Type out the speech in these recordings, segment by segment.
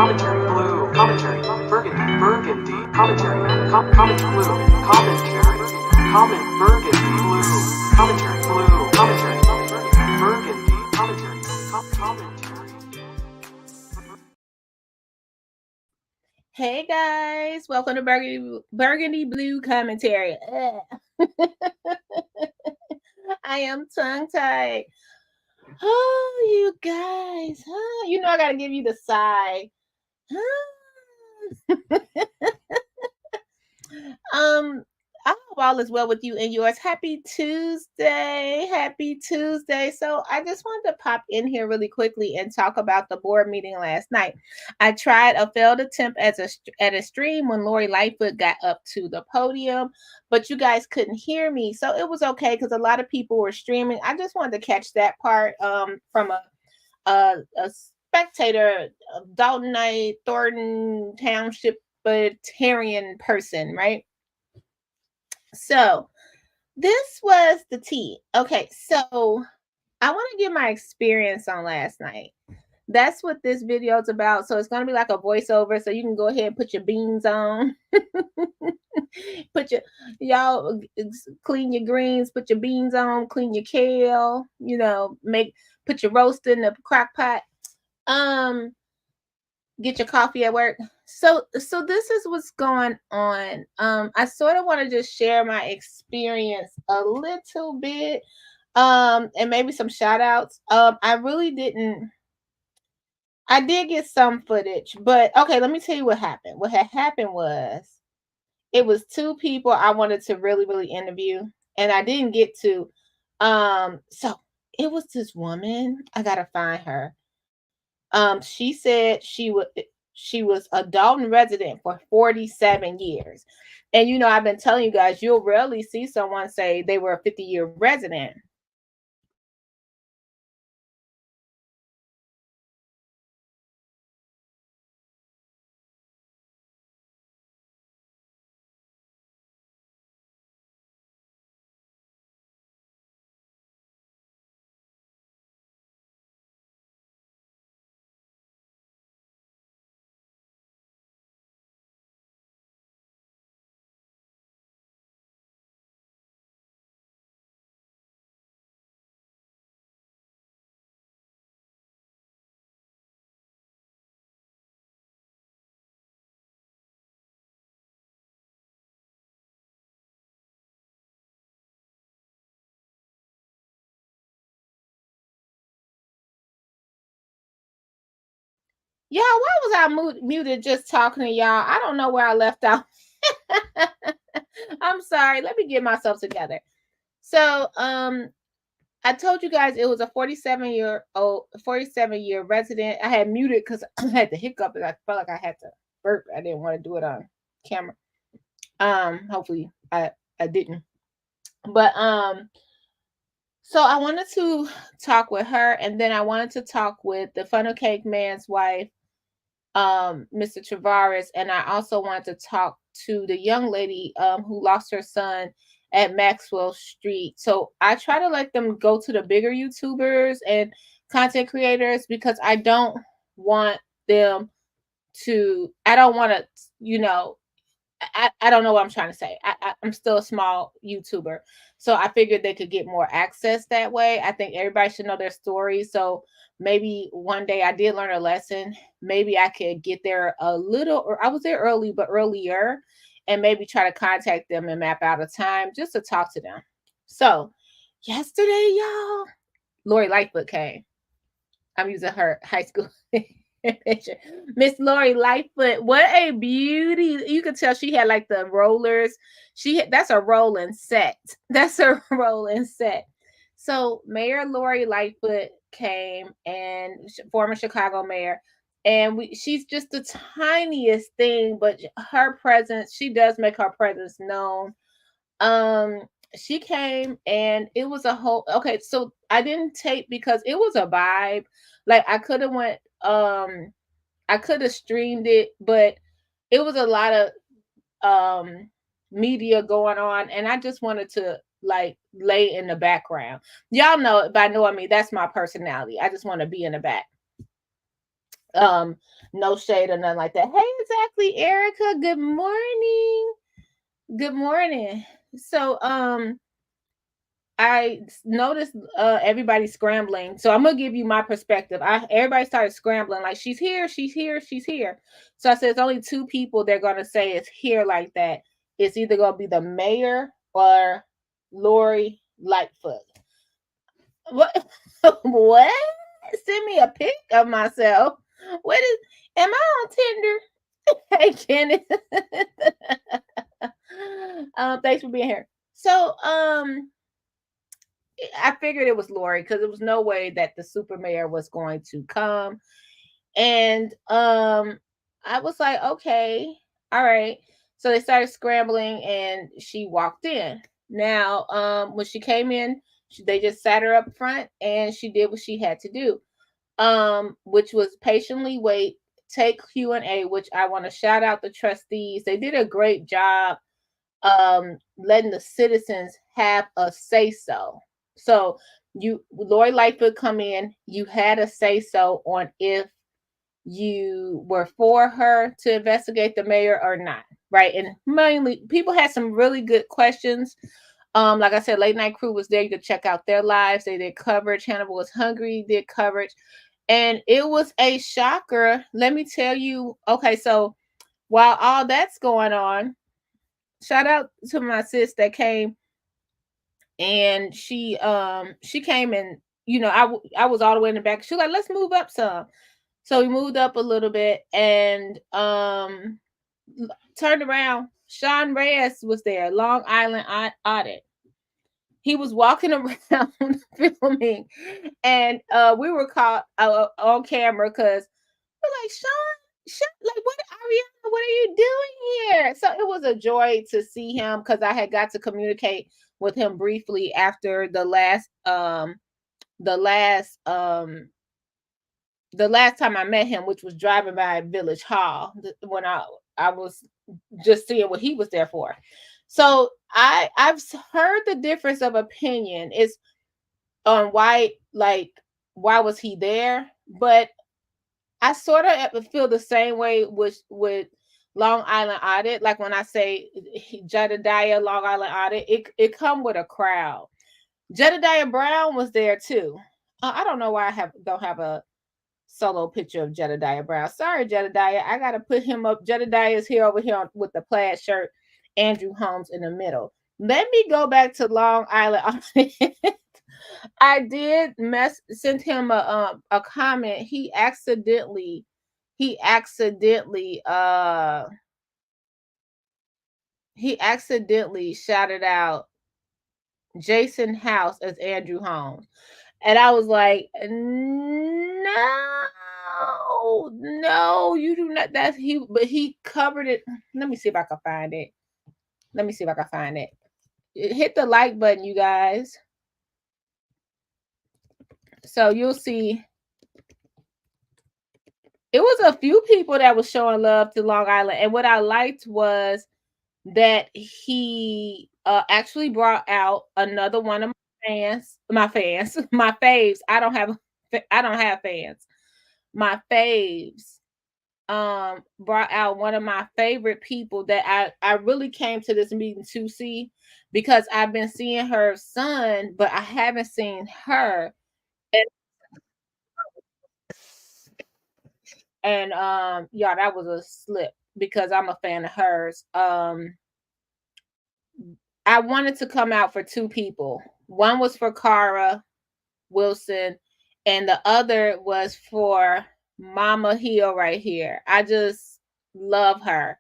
Commentary Blue Commentary Burgundy Commentary Comment Blue Commentary Burgundy Blue Commentary Burgundy Commentary Hey guys, welcome to Burgundy Blue Commentary. I am tongue-tied. Oh, you guys. You know I gotta give you the sigh. I hope all is well with you and yours. Happy Tuesday. So I just wanted to pop in here really quickly and talk about the board meeting last night. I tried a failed attempt at a stream when Lori Lightfoot got up to the podium, but you guys couldn't hear me. So it was okay because a lot of people were streaming. I just wanted to catch that part from a spectator, Daltonite, Thornton Township Libertarian person, right? So this was the tea. Okay, so I want to give my experience on last night. That's what this video is about. So it's going to be like a voiceover. So you can go ahead and put your beans on. Y'all clean your greens, put your beans on, clean your kale, put your roast in the crock pot. Get your coffee at work. So this is what's going on. I sort of want to just share my experience a little bit, and maybe some shout outs. I did get some footage, but okay, let me tell you what happened. What had happened was it was two people I wanted to really, really interview, and I didn't get to. So it was this woman. I gotta find her. She said she was a Dalton resident for 47 years. And I've been telling you guys, you'll rarely see someone say they were a 50-year resident. Y'all, why was I muted just talking to y'all? I don't know where I left out. I'm sorry. Let me get myself together. So, I told you guys it was a 47-year resident. I had muted because I had the hiccup and I felt like I had to burp. I didn't want to do it on camera. Hopefully I didn't. But so I wanted to talk with her, and then I wanted to talk with the funnel cake man's wife, Mr. Travares, and I also wanted to talk to the young lady who lost her son at Maxwell Street. So I try to let them go to the bigger YouTubers and content creators because I don't want them to, I don't want to, you know, I don't know what I'm trying to say. I'm still a small YouTuber. So I figured they could get more access that way. I think everybody should know their story. So maybe one day I did learn a lesson. Maybe I could get there a little, or I was there early, but earlier, and maybe try to contact them and map out a time just to talk to them. So yesterday, y'all, Lori Lightfoot came. I'm using her high school picture. Miss Lori Lightfoot, what a beauty. You could tell she had like the rollers. That's a rolling set. That's a rolling set. So Mayor Lori Lightfoot came, and former Chicago mayor, and she's just the tiniest thing, but her presence, she does make her presence known. She came, and it was a whole, okay, so I didn't tape because it was a vibe. Like I could have went I could have streamed it, but it was a lot of media going on, and I just wanted to like lay in the background. Y'all know, by knowing me, that's my personality. I just want to be in the back. No shade or nothing like that. Hey, exactly, Erica. Good morning. Good morning. So I noticed everybody scrambling. So I'm gonna give you my perspective. Everybody started scrambling, like she's here, she's here, she's here. So I said it's only two people they're gonna say is here like that. It's either gonna be the mayor or Lori Lightfoot. What? What? Send me a pic of myself. What is? Am I on Tinder? Hey, Kenneth. Thanks for being here. So I figured it was Lori because there was no way that the super mayor was going to come. And I was like, okay, all right. So they started scrambling, and she walked in. Now, when she came in, they just sat her up front, and she did what she had to do, which was patiently wait, take Q&A, which I want to shout out the trustees. They did a great job letting the citizens have a say so. So Lori Lightfoot come in, you had a say so on if you were for her to investigate the mayor or not, right? And mainly people had some really good questions. Like I said, Late Night Crew was there. You could check out their lives. They did coverage. Hannibal Was Hungry did coverage. And it was a shocker. Let me tell you. Okay, so while all that's going on, shout out to my sis that came, and she came, and I was all the way in the back. She was like, let's move up some. So we moved up a little bit, and turned around. Sean Reyes was there, Long Island Audit. He was walking around filming, and we were caught on camera because we're like, Sean, like, what, Ariana, what are you doing here? So it was a joy to see him because I had got to communicate with him briefly after the last time I met him, which was driving by Village Hall when I was just seeing what he was there for. So I've heard the difference of opinion is on why was he there, but I sort of feel the same way with Long Island Audit. Like when I say Jedediah, Long Island Audit, it come with a crowd. Jedediah Brown was there too. I don't know why I don't have a solo picture of Jedediah Brown. Sorry, Jedediah. I got to put him up. Jedediah is here over here with the plaid shirt. Andrew Holmes in the middle. Let me go back to Long Island. I did send him a comment. He he accidentally shouted out Jason House as Andrew Holmes. And I was like, no, you do not. That's he, but he covered it. Let me see if I can find it. Hit the like button, you guys. So you'll see. It was a few people that was showing love to Long Island. And what I liked was that he actually brought out another one of my faves. I don't have fans. My faves brought out one of my favorite people that I really came to this meeting to see, because I've been seeing her son, but I haven't seen her. And yeah, that was a slip because I'm a fan of hers. I wanted to come out for two people. One was for Cara Wilson, and the other was for Mama Hill right here. I just love her.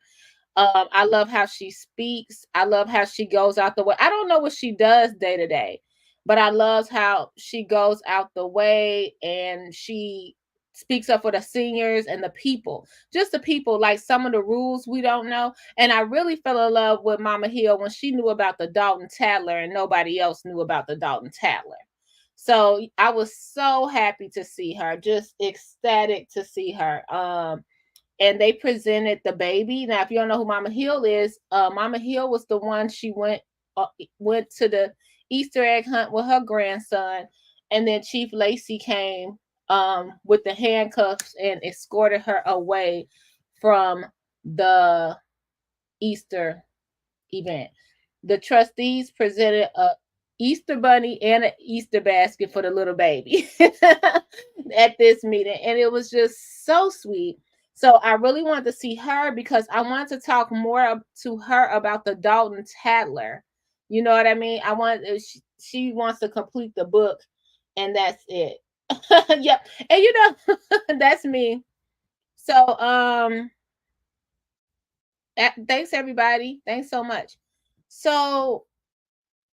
I love how she speaks. I love how she goes out the way. I don't know what she does day to day, but I love how she goes out the way and she speaks up for the seniors and the people, just the people, like some of the rules we don't know. And I really fell in love with Mama Hill when she knew about the Dalton Tattler and nobody else knew about the Dalton Tattler. So I was so happy to see her, just ecstatic to see her. And they presented the baby. Now, if you don't know who Mama Hill is, Mama Hill was the one she went to the Easter egg hunt with her grandson, and then Chief Lacey came with the handcuffs and escorted her away from the Easter event. The trustees presented a Easter bunny and an Easter basket for the little baby at this meeting, and it was just so sweet. So I really wanted to see her because I wanted to talk more to her about the Dalton Tattler. You know what I mean? She wants to complete the book, and that's it. Yep. And you know, that's me. So thanks everybody. Thanks so much. So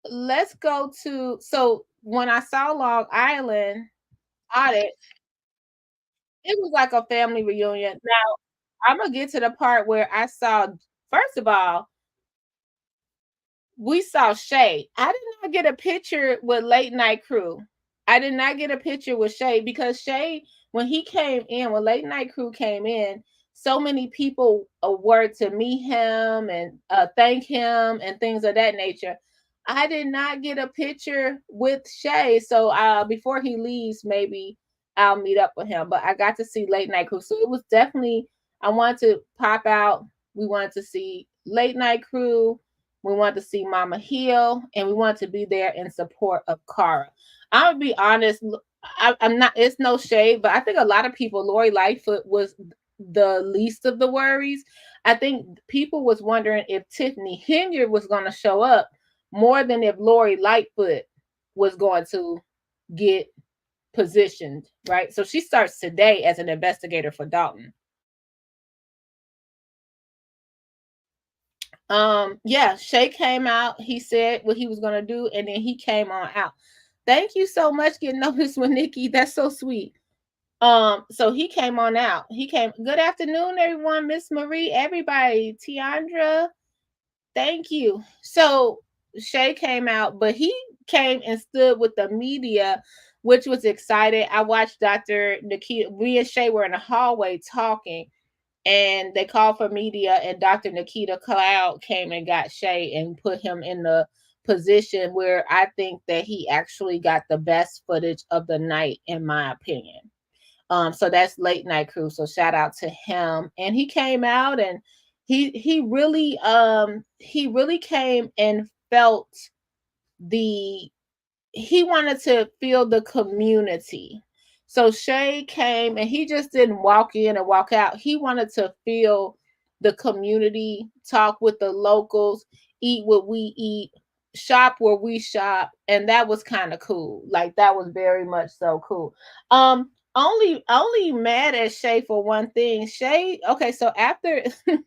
let's go to, so when I saw Long Island Audit, it was like a family reunion. Now I'm gonna get to the part where I saw, first of all, we saw Shay. I did not get a picture with Late Night Crew. I did not get a picture with Shay because Shay, when Late Night Crew came in, so many people were to meet him and thank him and things of that nature. I did not get a picture with Shay. So before he leaves, maybe I'll meet up with him. But I got to see Late Night Crew. So it was definitely, I wanted to pop out. We wanted to see Late Night Crew. We want to see Mama Hill, and we want to be there in support of Cara. I'm gonna be honest. I'm not. It's no shade, but I think a lot of people, Lori Lightfoot was the least of the worries. I think people was wondering if Tiffany Henyard was going to show up more than if Lori Lightfoot was going to get positioned, right? So she starts today as an investigator for Dalton. Yeah, Shay came out. He said what he was gonna do, and then he came on out. Thank you so much, getting noticed with Nikki. That's so sweet. So he came on out. Good afternoon, everyone. Miss Marie, everybody, Tiandra. Thank you. So Shay came out, but he came and stood with the media, which was excited. I watched Dr. Nikita. We and Shay were in the hallway talking, and they called for media, and Dr. Nikita Cloud came and got Shay and put him in the position where I think that he actually got the best footage of the night, in my opinion. So that's Late Night Crew. So shout out to him. And he came out, and he really came and felt he wanted to feel the community. So Shay came, and he just didn't walk in and walk out. He wanted to feel the community, talk with the locals, eat what we eat, shop where we shop, and that was kind of cool. Like, that was very much so cool. only mad at Shay for one thing. Shay, okay, so after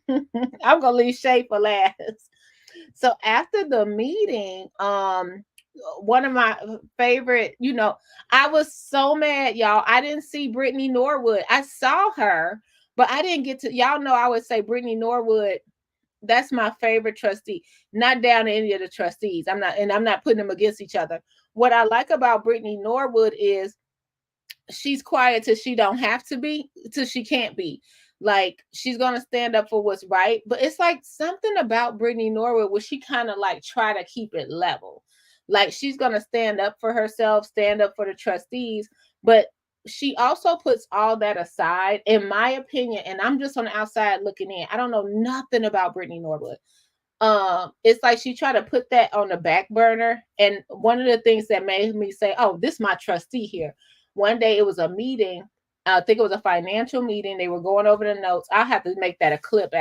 I'm gonna leave Shay for last. So after the meeting, one of my favorite, I was so mad, y'all. I didn't see Brittany Norwood. I saw her, but I didn't get to, y'all know I would say Brittany Norwood. That's my favorite trustee. Not down to any of the trustees. I'm not putting them against each other. What I like about Brittany Norwood is she's quiet till she don't have to be, till she can't be. Like, she's gonna stand up for what's right. But it's like something about Brittany Norwood where she kind of like try to keep it level. Like, she's gonna stand up for herself, stand up for the trustees, but she also puts all that aside, in my opinion. And I'm just on the outside looking in. I don't know nothing about Brittany Norwood. It's like she tried to put that on the back burner. And one of the things that made me say, oh, this is my trustee here. One day it was a meeting. I think it was a financial meeting. They were going over the notes. I'll have to make that a clip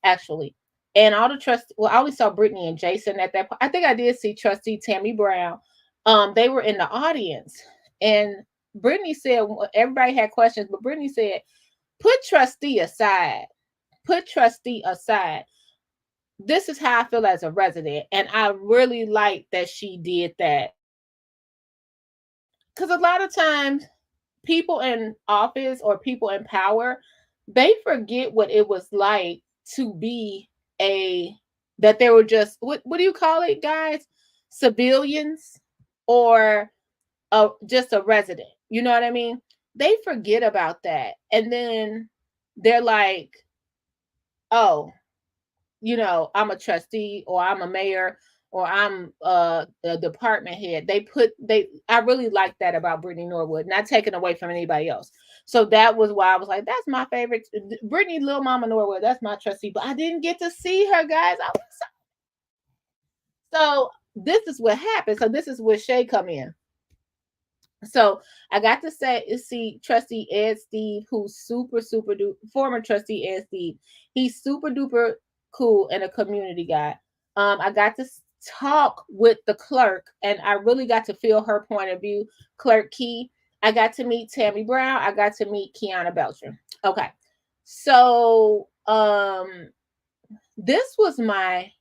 actually. And all the trustees, well, I only saw Brittany and Jason at that point. I think I did see trustee Tammy Brown. They were in the audience. And Brittany said, everybody had questions, but Brittany said, put trustee aside. Put trustee aside. This is how I feel as a resident. And I really like that she did that. Because a lot of times people in office or people in power, they forget what it was like to be that they were just, what do you call it, guys? Civilians, or just a resident. You know what I mean? They forget about that. And then they're like, oh, I'm a trustee, or I'm a mayor, or I'm a department head. I really like that about Brittany Norwood, not taken away from anybody else. So that was why I was like, that's my favorite. Brittany Little Mama Norwood, that's my trustee. But I didn't get to see her, guys. So this is what happened. So this is where Shay come in. So I got to see trustee Ed Steave, who's super duper, former trustee Ed Steave. He's super duper cool and a community guy. I got to talk with the clerk, and I really got to feel her point of view. Clerk Key. I got to meet Tammy Brown. I got to meet Kiana Belcher. Okay. So this was my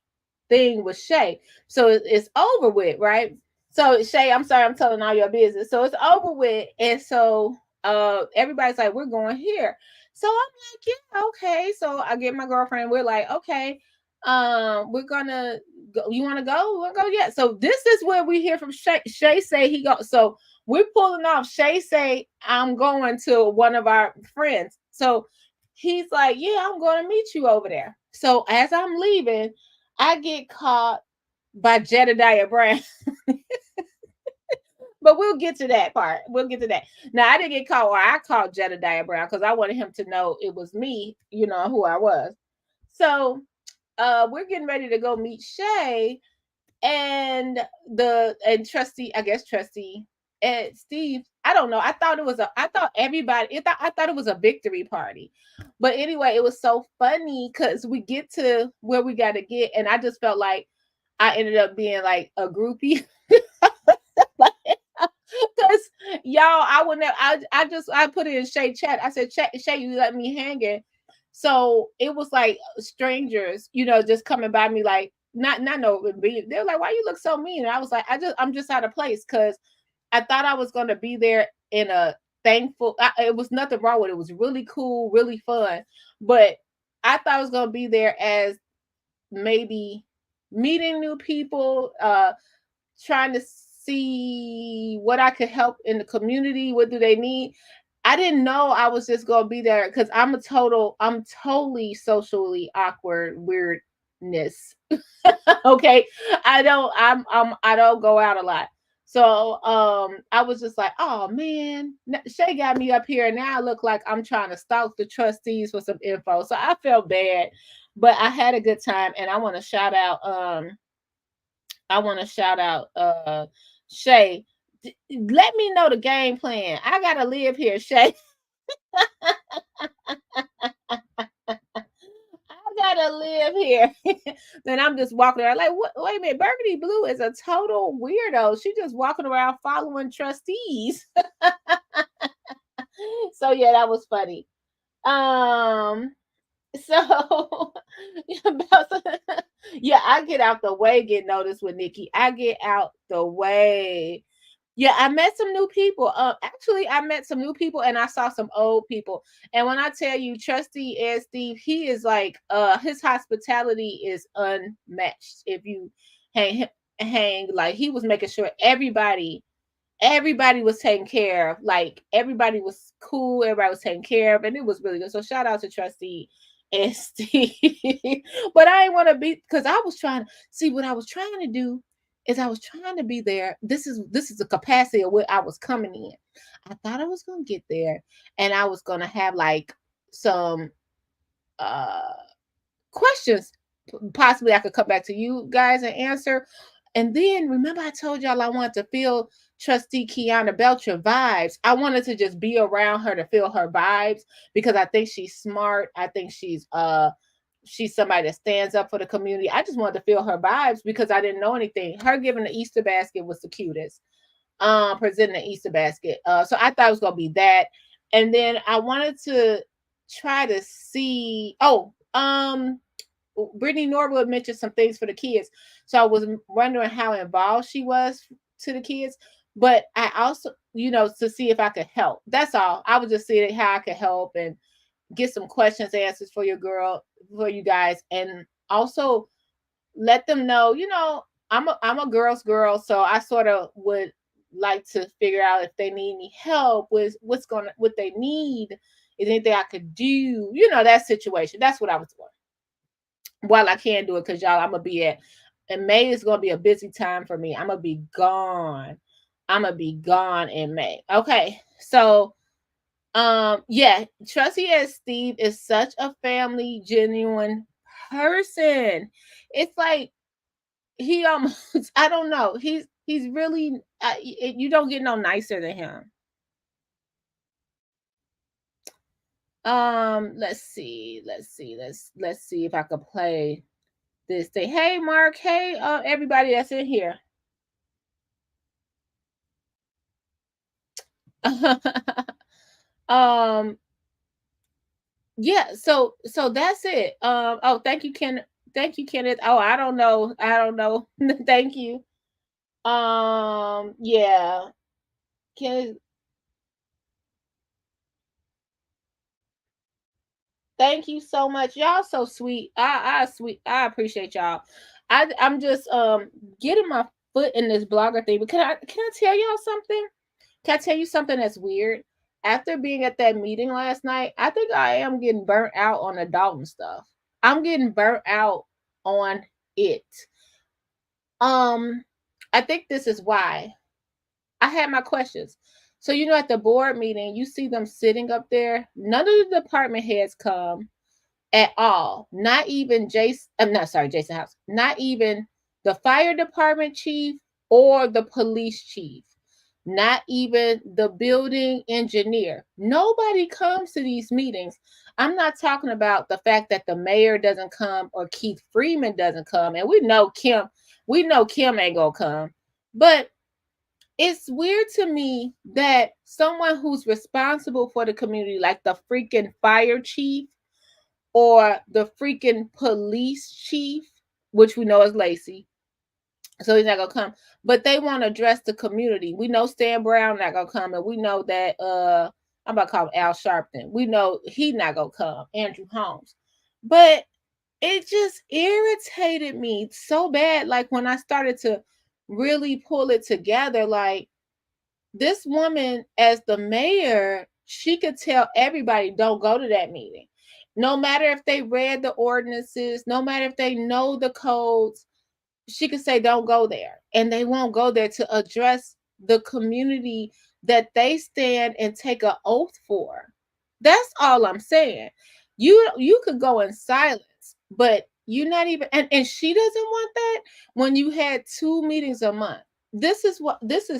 thing with Shay. So it's over with, right? So Shay, I'm sorry, I'm telling all your business. So it's over with. And so everybody's like, we're going here. So I'm like, yeah, okay. So I get my girlfriend, we're like, okay, we're gonna go. You want to go? We'll go. Yeah. So this is where we hear from Shay. Shay say he go. So we're pulling off. Shay say, I'm going to one of our friends. So he's like, yeah, I'm going to meet you over there. So as I'm leaving, I get caught by Jedediah Brown. But we'll get to that part. We'll get to that. Now, I didn't get caught, or I called Jedediah Brown because I wanted him to know it was me, who I was. So we're getting ready to go meet Shay and trustee and Steave. I don't know. I thought it was a victory party. But anyway, it was so funny because we get to where we got to get, and I just felt like I ended up being like a groupie. Because y'all, I would never. I put it in Shay chat. I said, Shay, you let me hanging. So it was like strangers, just coming by me, like not no. They're like, why you look so mean? And I was like, I'm just out of place because I thought I was going to be there in a thankful. It was nothing wrong with it. It was really cool, really fun, but I thought I was going to be there as maybe meeting new people, trying to see what I could help in the community. What do they need? I didn't know I was just going to be there because I'm totally socially awkward weirdness. Okay. I don't go out a lot. So I was just like, oh man, Shay got me up here, and now I look like I'm trying to stalk the trustees for some info. So I felt bad, but I had a good time, and I want to shout out Shay. Let me know the game plan. I gotta live here, Shay. I gotta live here. Then I'm just walking around like, wait a minute, Burgundy Blue is a total weirdo. She just walking around following trustees. So yeah, that was funny. Um, so yeah, I get out the way, get noticed with Nikki. I get out the way. Yeah, I met some new people. Actually, I met some new people and I saw some old people. And when I tell you, Trustee and Steave, he is like, his hospitality is unmatched. If you hang, like he was making sure everybody was taken care of. Like everybody was cool, everybody was taken care of, and it was really good. So shout out to Trustee and Steve. But I didn't want to be, because I was trying to see what I was trying to do is I was trying to be there. This is the capacity of what I was coming in. I thought I was gonna get there and I was gonna have like some uh questions possibly I could come back to you guys and answer. And then remember I told y'all I wanted to feel Trustee Kiana Belcher vibes. I wanted to just be around her to feel her vibes because I think she's smart. I think she's somebody that stands up for the community. I just wanted to feel her vibes because I didn't know anything. Her giving the Easter basket was the cutest. Presenting the Easter basket. So I thought it was gonna be that. And then I wanted to try to see Brittany Norwood mentioned some things for the kids. So I was wondering how involved she was to the kids. But I also, to see if I could help. That's all. I was just seeing how I could help and get some questions answers for for you guys. And also let them know, I'm a girl's girl. So I sort of would like to figure out if they need any help with what they need. Is anything I could do? That situation. That's what I was doing. While I can't do it, because y'all, I'm gonna be and May is gonna be a busy time for me. I'm gonna be gone. I'm gonna be gone in May. Okay, so yeah, Trustee as Steave is such a family, genuine person. It's like he almost I don't know. He's really you don't get no nicer than him. Let's see if I could play this thing. Hey Mark, hey everybody that's in here. um yeah, so that's it. Oh, thank you, Ken. Thank you, Kenneth. Oh, I don't know. Thank you. Yeah. Kenneth, thank you so much. Y'all so sweet. I appreciate y'all. I'm just getting my foot in this blogger thing. But can I tell y'all something? Can I tell you something that's weird? After being at that meeting last night, I think I am getting burnt out on the Dalton stuff. I'm getting burnt out on it. Um, I think this is why. I had my questions. So at the board meeting, you see them sitting up there. None of the department heads come at all. Not even Jason. I'm not sorry, Jason House. Not even the fire department chief or the police chief. Not even the building engineer. Nobody comes to these meetings. I'm not talking about the fact that the mayor doesn't come or Keith Freeman doesn't come. And we know Kim ain't gonna come. But it's weird to me that someone who's responsible for the community, like the freaking fire chief or the freaking police chief, which we know is Lacey, so he's not gonna come. But they want to address the community. We know Stan Brown not gonna come, and we know that I'm about to call him Al Sharpton. We know he not gonna come, Andrew Holmes. But it just irritated me so bad. Like when I started to really pull it together, like this woman as the mayor, she could tell everybody don't go to that meeting. No matter if they read the ordinances, no matter if they know the codes, she could say don't go there. And they won't go there to address the community that they stand and take an oath for. That's all I'm saying. You could go in silence, but you're not even and she doesn't want that when you had 2 meetings a month. This is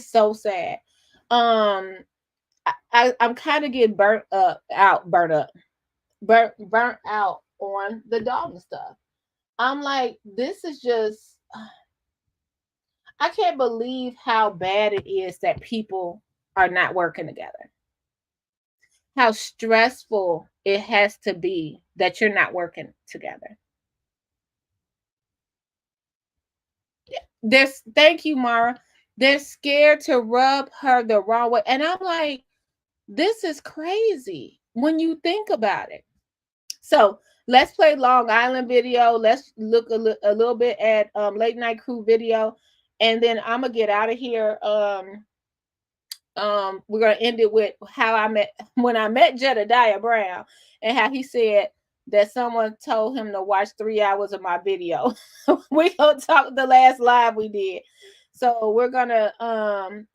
so sad. um I'm kind of getting burnt out on the Dalton stuff. I'm like, this is just I can't believe how bad it is that people are not working together. how stressful it has to be that you're not working together. Thank you, Mara. They're scared to rub her the wrong way. And I'm like, this is crazy when you think about it. So let's play Long Island video. Let's look a little bit at Late Night Crew video. And then I'm gonna get out of here. We're gonna end it with how I met Jedediah Brown and how he said that someone told him to watch 3 hours of my video. We're gonna talk the last live we did. So we're gonna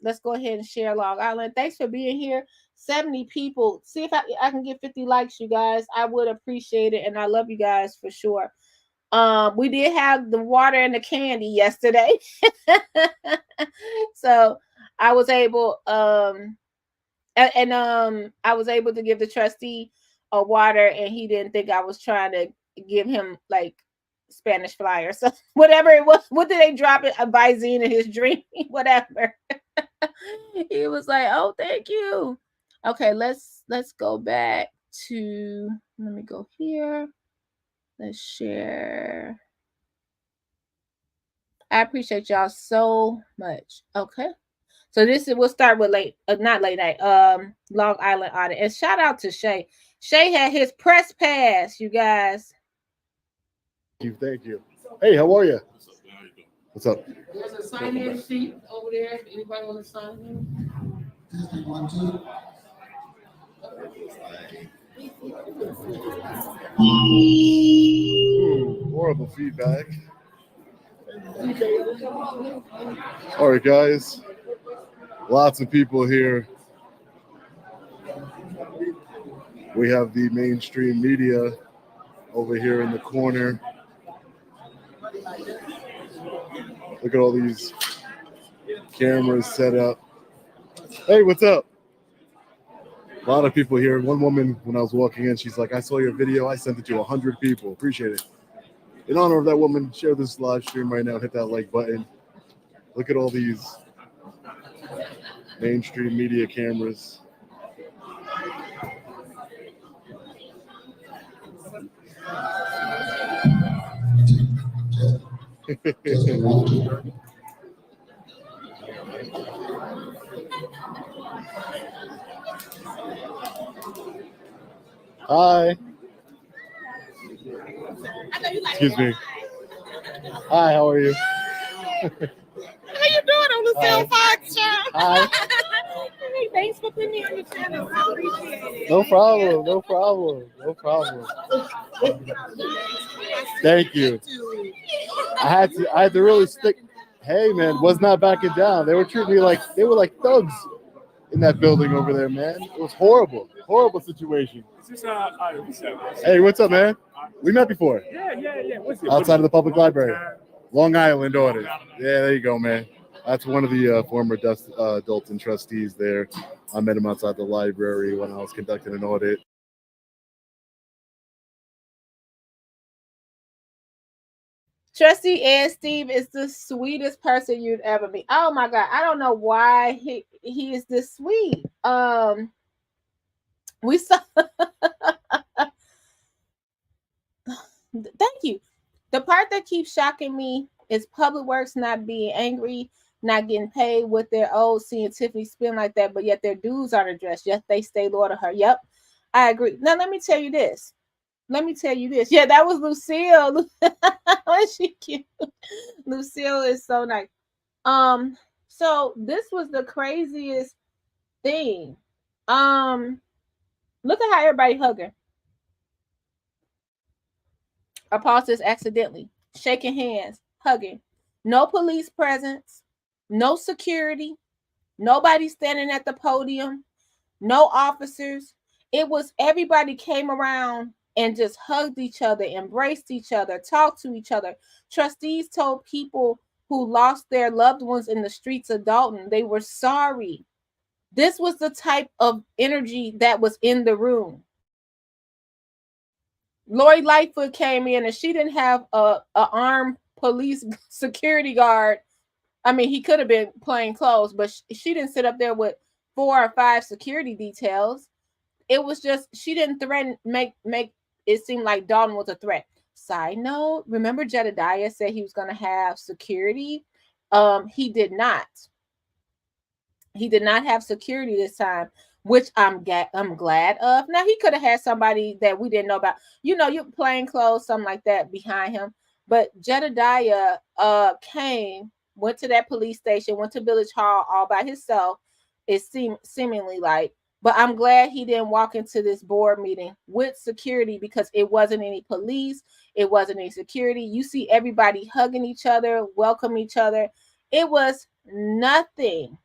let's go ahead and share Long Island. Thanks for being here. 70 people. See if I can get 50 likes, you guys. I would appreciate it, and I love you guys for sure. We did have the water and the candy yesterday. So I was able I was able to give the trustee a water, and he didn't think I was trying to give him like Spanish fly or something. Whatever it was. What did they drop it? A Visine in his drink? Whatever. He was like, oh, thank you. Okay, let's go back to, let me go here. Let's share. I appreciate y'all so much. Okay. So we'll start with not late night, Long Island Audit. And shout out to Shay. Shay had his press pass, you guys. Thank you. Hey, how are you? What's up? There's a sign-in sheet over there. Anybody want to sign in? Horrible feedback. All right, guys. Lots of people here. We have the mainstream media over here in the corner. Look at all these cameras set up. Hey, what's up? A lot of people here. One woman, when I was walking in, she's like, I saw your video. I sent it to 100 people. Appreciate it. In honor of that woman, share this live stream right now. Hit that like button. Look at all these mainstream media cameras. Hi. Excuse me. Hi, how are you? How you doing on the Cell Fox show? Hi. Hey, thanks for putting me on your channel. I appreciate it. No problem. No problem. No problem. Thank you. I had to really stick. Hey, man, was not backing down. They were treating me like thugs in that building over there, man. It was horrible. Horrible situation. Hey, what's up, man? We met before. Yeah. Outside of the public library. Long Island Audit. Yeah, there you go, man. That's one of the former Dolton trustees there. I met him outside the library when I was conducting an audit. Trustee and Steave is the sweetest person you'd ever meet. Oh my God. I don't know why he is this sweet. We saw thank you. The part that keeps shocking me is Public Works not being angry, not getting paid what they're owed, seeing Tiffany spin like that, but yet their dues aren't addressed. Yet they stay loyal to her. Yep, I agree. Now let me tell you this. Yeah, that was Lucille. Was she cute? Lucille is so nice. So this was the craziest thing. Look at how everybody hugging. I paused this accidentally. Shaking hands, hugging. No police presence, no security, nobody standing at the podium, no officers. It was everybody came around and just hugged each other, embraced each other, talked to each other. Trustees told people who lost their loved ones in the streets of Dalton they were sorry. This was the type of energy that was in the room. Lori Lightfoot came in and she didn't have a armed police security guard. I mean, he could have been plain clothes, but she didn't sit up there with 4 or 5 security details. it was just, she didn't threaten, make it seem like Dalton was a threat. Side note, remember Jedediah said he was going to have security? He did not. He did not have security this time, which I'm glad of. Now, he could have had somebody that we didn't know about, you plain clothes, something like that behind him. But Jedediah came, went to that police station, went to Village Hall all by himself. It seemingly like, but I'm glad he didn't walk into this board meeting with security, because it wasn't any police. It wasn't any security. You see everybody hugging each other, welcome each other. It was nothing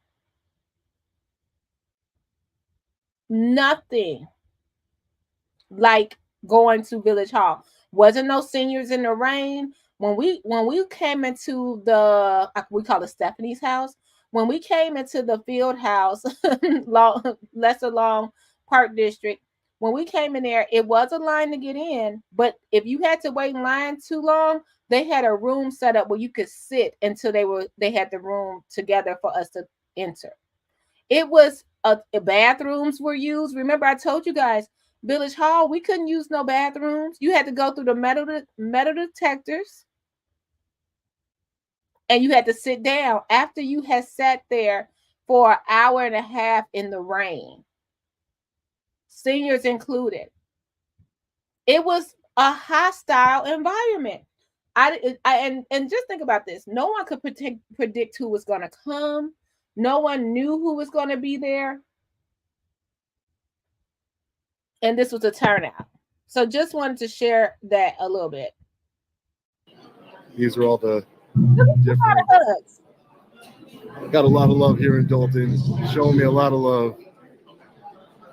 like going to Village Hall. Wasn't no seniors in the rain. When we came into the, we call it Stephanie's house, when we came into the field house, Lesser Long Park District, when we came in there, it was a line to get in, but if you had to wait in line too long, they had a room set up where you could sit until they had the room together for us to enter. It was bathrooms were used. Remember, I told you guys, Village Hall, we couldn't use no bathrooms. You had to go through the metal detectors, and you had to sit down after you had sat there for an hour and a half in the rain, seniors included. It was a hostile environment. And just think about this. No one could predict who was going to come. No one knew who was going to be there. And this was a turnout. So just wanted to share that a little bit. These are all the different hugs. Got a lot of love here in Dolton. Showing me a lot of love.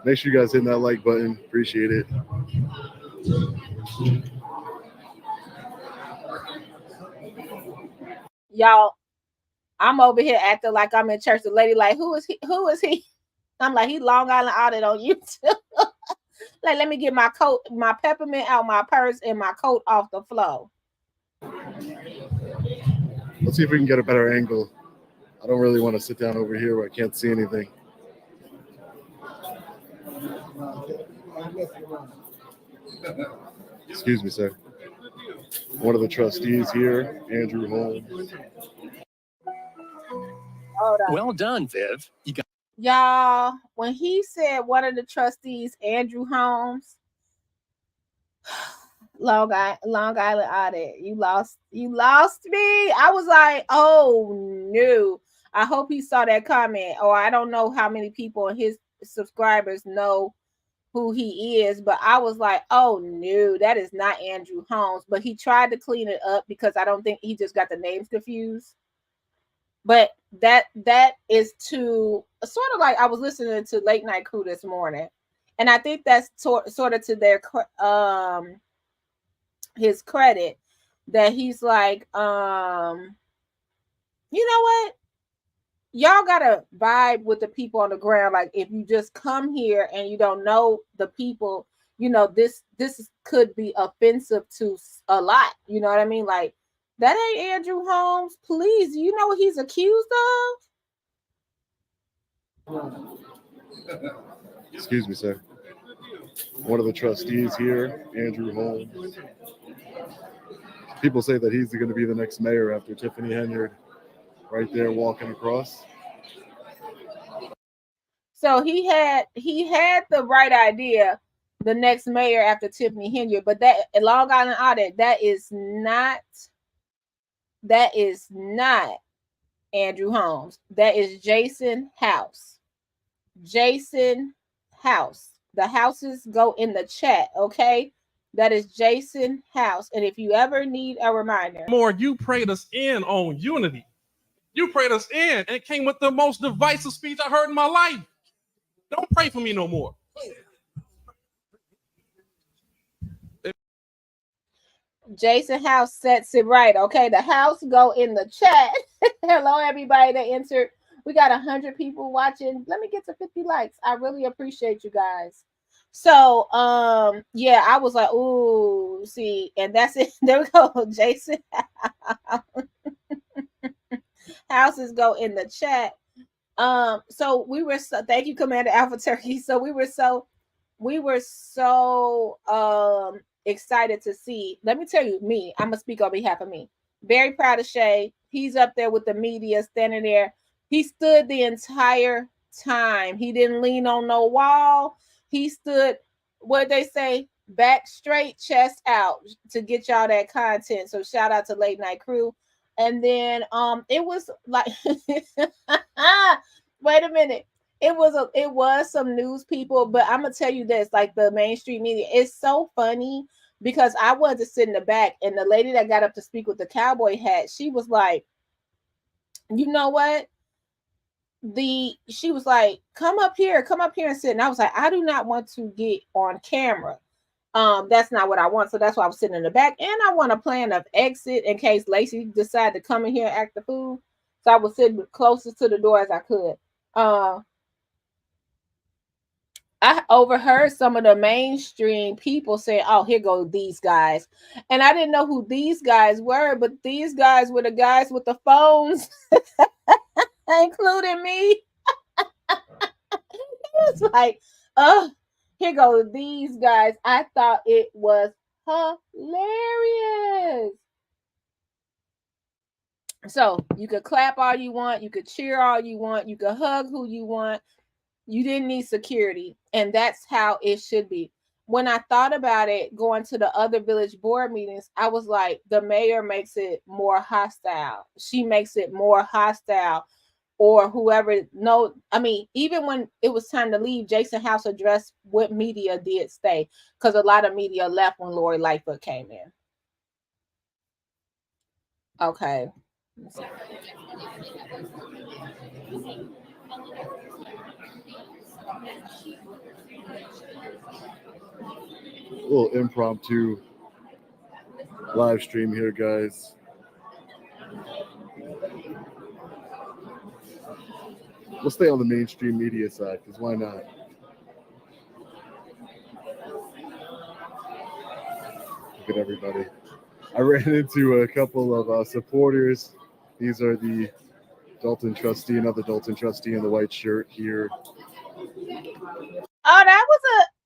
Make sure you guys hit that like button. Appreciate it. Y'all, I'm over here acting like I'm in church. The lady like, who is he? I'm like, he Long Island Audit on YouTube. Like, let me get my coat, my peppermint out my purse, and my coat off the floor. Let's see if we can get a better angle. I don't really want to sit down over here where I can't see anything. Excuse me, sir. One of the trustees here, Andrew Holmes. Well done, Viv. Y'all, when he said one of the trustees, Andrew Holmes, Long Island Audit, you lost me. I was like, oh no. I hope he saw that comment. Or I don't know how many people in his subscribers know who he is, but I was like, oh no, that is not Andrew Holmes. But he tried to clean it up, because I don't think he just got the names confused. But that is to sort of like, I was listening to Late Night Crew this morning, and I think that's sort of to their his credit, that he's like, you know what? Y'all gotta vibe with the people on the ground. Like, if you just come here and you don't know the people, this could be offensive to a lot. You know what I mean? Like, that ain't Andrew Holmes. Please, you know what he's accused of? Excuse me, sir. One of the trustees here, Andrew Holmes. People say that he's going to be the next mayor after Tiffany Henyard, right there walking across. So he had the right idea, the next mayor after Tiffany Henyard, but that Long Island Audit, that is not Andrew Holmes. That is Jason House. Jason House. The houses go in the chat, okay? That is Jason House. And if you ever need a reminder. More, you prayed us in on unity. You prayed us in, and it came with the most divisive speech I heard in my life. Don't pray for me no more. Jason House sets it right, okay? The house go in the chat. Hello, everybody that entered. We got 100 people watching. Let me get to 50 likes. I really appreciate you guys. So, yeah, I was like, ooh, see, and that's it. There we go, Jason. Houses go in the chat. So we were thank you, Commander Alpha Turkey. So we were we were so excited to see. Let me tell you, I'm gonna speak on behalf of me. Very proud of Shay. He's up there with the media, standing there. He stood the entire time. He didn't lean on no wall. He stood, what they say, back straight, chest out, to get y'all that content. So shout out to Late Night Crew. And then it was like wait a minute. It was some news people, but I'm gonna tell you this, like the mainstream media, it's so funny because I wanted to sit in the back, and the lady that got up to speak with the cowboy hat, she was like, you know what? She was like, come up here and sit. And I was like, I do not want to get on camera. That's not what I want. So that's why I was sitting in the back. And I want a plan of exit in case Lacey decided to come in here and act the fool. So I was sitting closest to the door as I could. I overheard some of the mainstream people say, oh, here go these guys. And I didn't know who these guys were, but these guys were the guys with the phones, including me. It was like, here go these guys. I thought it was hilarious. So you could clap all you want, you could cheer all you want, you could hug who you want. You didn't need security, and that's how it should be. When I thought about it, going to the other village board meetings, I was like, the mayor makes it more hostile. She makes it more hostile, or whoever. No, I mean, even when it was time to leave, Jason House addressed what media did stay, because a lot of media left when Lori Lightfoot came in. Okay. A little impromptu live stream here, guys. We'll stay on the mainstream media side, because why not? Look at everybody. I ran into a couple of supporters. These are the Dalton trustee, another Dalton trustee in the white shirt here. Oh,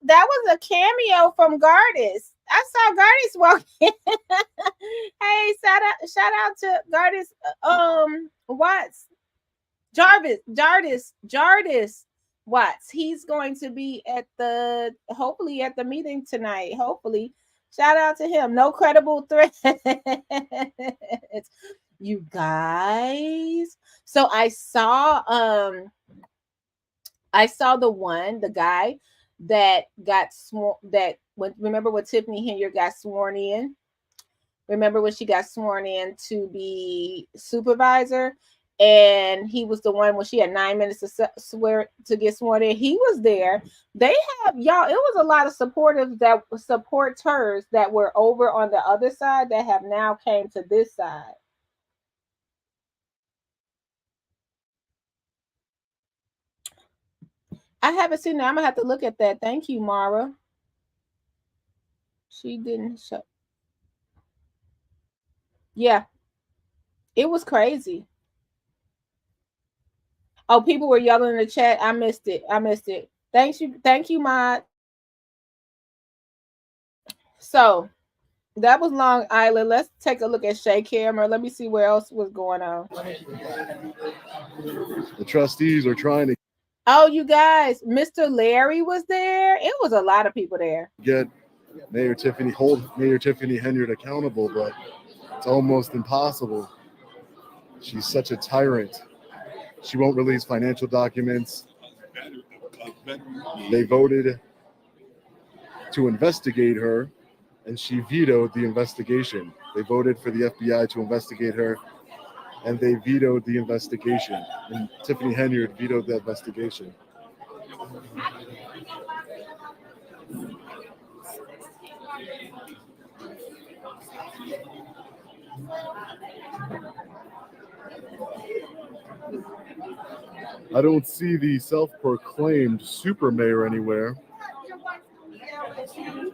that was a cameo from Gardis. I saw Gardis walk in. Hey, shout out to Gardis Watts. Jardis Watts. He's going to be hopefully at the meeting tonight. Hopefully. Shout out to him. No credible threats. You guys. So I saw the guy that got sworn, remember when Tiffany Henry got sworn in? Remember when she got sworn in to be supervisor? And he was the one when she had 9 minutes to get sworn in. He was there. They have, y'all, it was a lot of supporters that were over on the other side that have now came to this side. I haven't seen that. I'm gonna have to look at that. Thank you, Mara. She didn't show. Yeah, it was crazy. Oh, people were yelling in the chat. I missed it. Thank you, Mod. So that was Long Island. Let's take a look at Shay Camera. Let me see where else was going on. The trustees are trying to. Oh, you guys, Mr. Larry was there. It was a lot of people there. Get hold Mayor Tiffany Henry accountable, but it's almost impossible. She's such a tyrant. She won't release financial documents. They voted to investigate her, and she vetoed the investigation. They voted for the FBI to investigate her, and they vetoed the investigation. And Tiffany Henry vetoed the investigation. I don't see the self-proclaimed super mayor anywhere.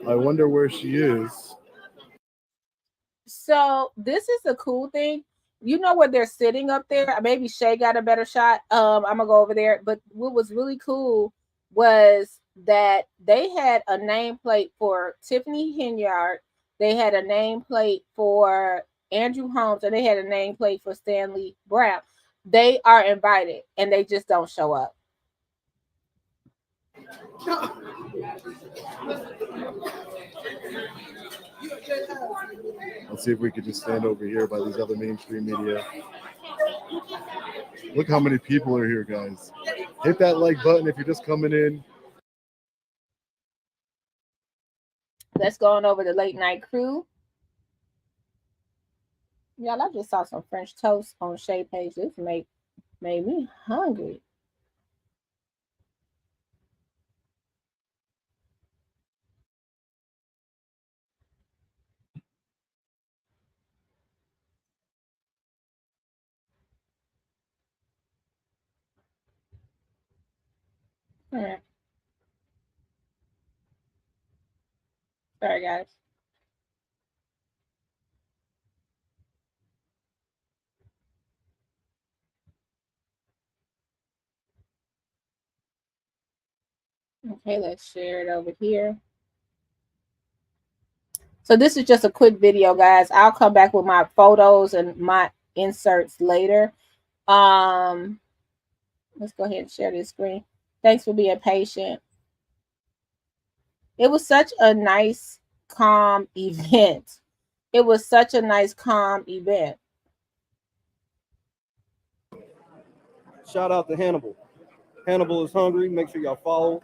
I wonder where she is. So this is the cool thing. You know where they're sitting up there? Maybe Shay got a better shot. I'm gonna go over there. But what was really cool was that they had a nameplate for Tiffany Henyard, they had a nameplate for Andrew Holmes, and they had a nameplate for Stanley Brown. They are invited and they just don't show up. Let's see if we could just stand over here by these other mainstream media. Look how many people are here, guys. Hit that like button if you're just coming in. Let's go on over the late night crew. Y'all, I just saw some French toast on Shay page. This made me hungry. Sorry, guys. Okay, let's share it over here. So this is just a quick video, guys. I'll come back with my photos and my inserts later. Let's go ahead and share this screen. Thanks for being patient. It was such a nice, calm event. It was such a nice, calm event. Shout out to Hannibal. Hannibal is hungry. Make sure y'all follow.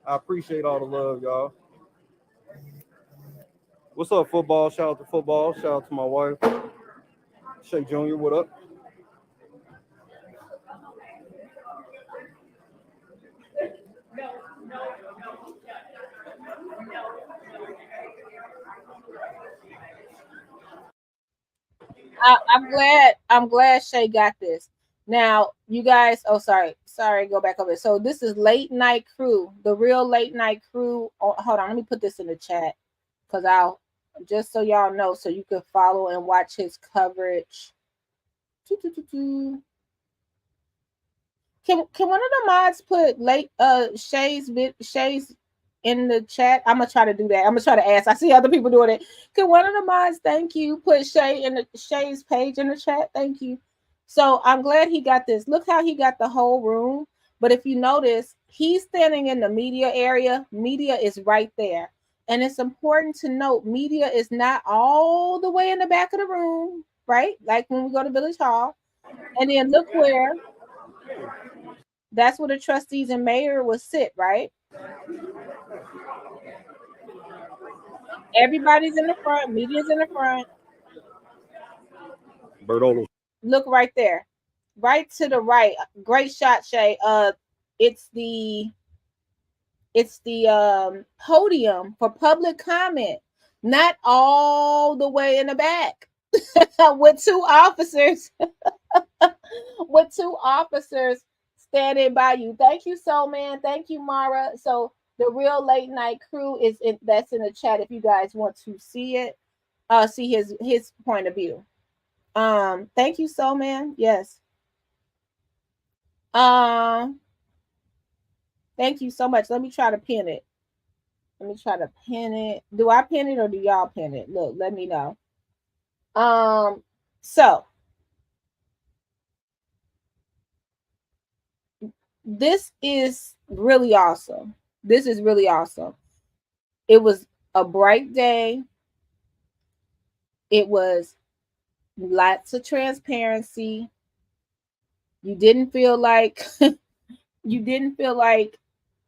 I appreciate all the love, y'all. What's up, football? Shout out to football. Shout out to my wife. Shay Jr., what up? I'm glad Shay got this. Now, you guys, sorry, go back over. So this is Late Night Crew, the real Late Night Crew. Oh, hold on, let me put this in the chat because I'll just so y'all know, so you can follow and watch his coverage. Can one of the mods put Shay's in the chat? I'm gonna try to do that. I'm gonna try to ask. I see other people doing it. Can one of the mods, thank you, put Shay's page in the chat? Thank you. So I'm glad he got this. Look how he got the whole room. But if you notice, he's standing in the media area. Media is right there. And it's important to note, media is not all the way in the back of the room, right? Like when we go to Village Hall. And then look where, that's where the trustees and mayor will sit, right? Everybody's in the front, media's in the front. Bertolo. Look right there, right to the right. Great shot, Shay. It's the podium for public comment, not all the way in the back, with two officers, with two officers standing by you. Thank you, Soul Man. Thank you, Mara. So the real Late Night Crew that's in the chat if you guys want to see it, see his point of view. Thank you, Soul Man. Yes. Thank you so much. Let me try to pin it. Do I pin it or do y'all pin it? Look, let me know. So this is really awesome. This is really awesome. It was a bright day. It was lots of transparency. You didn't feel like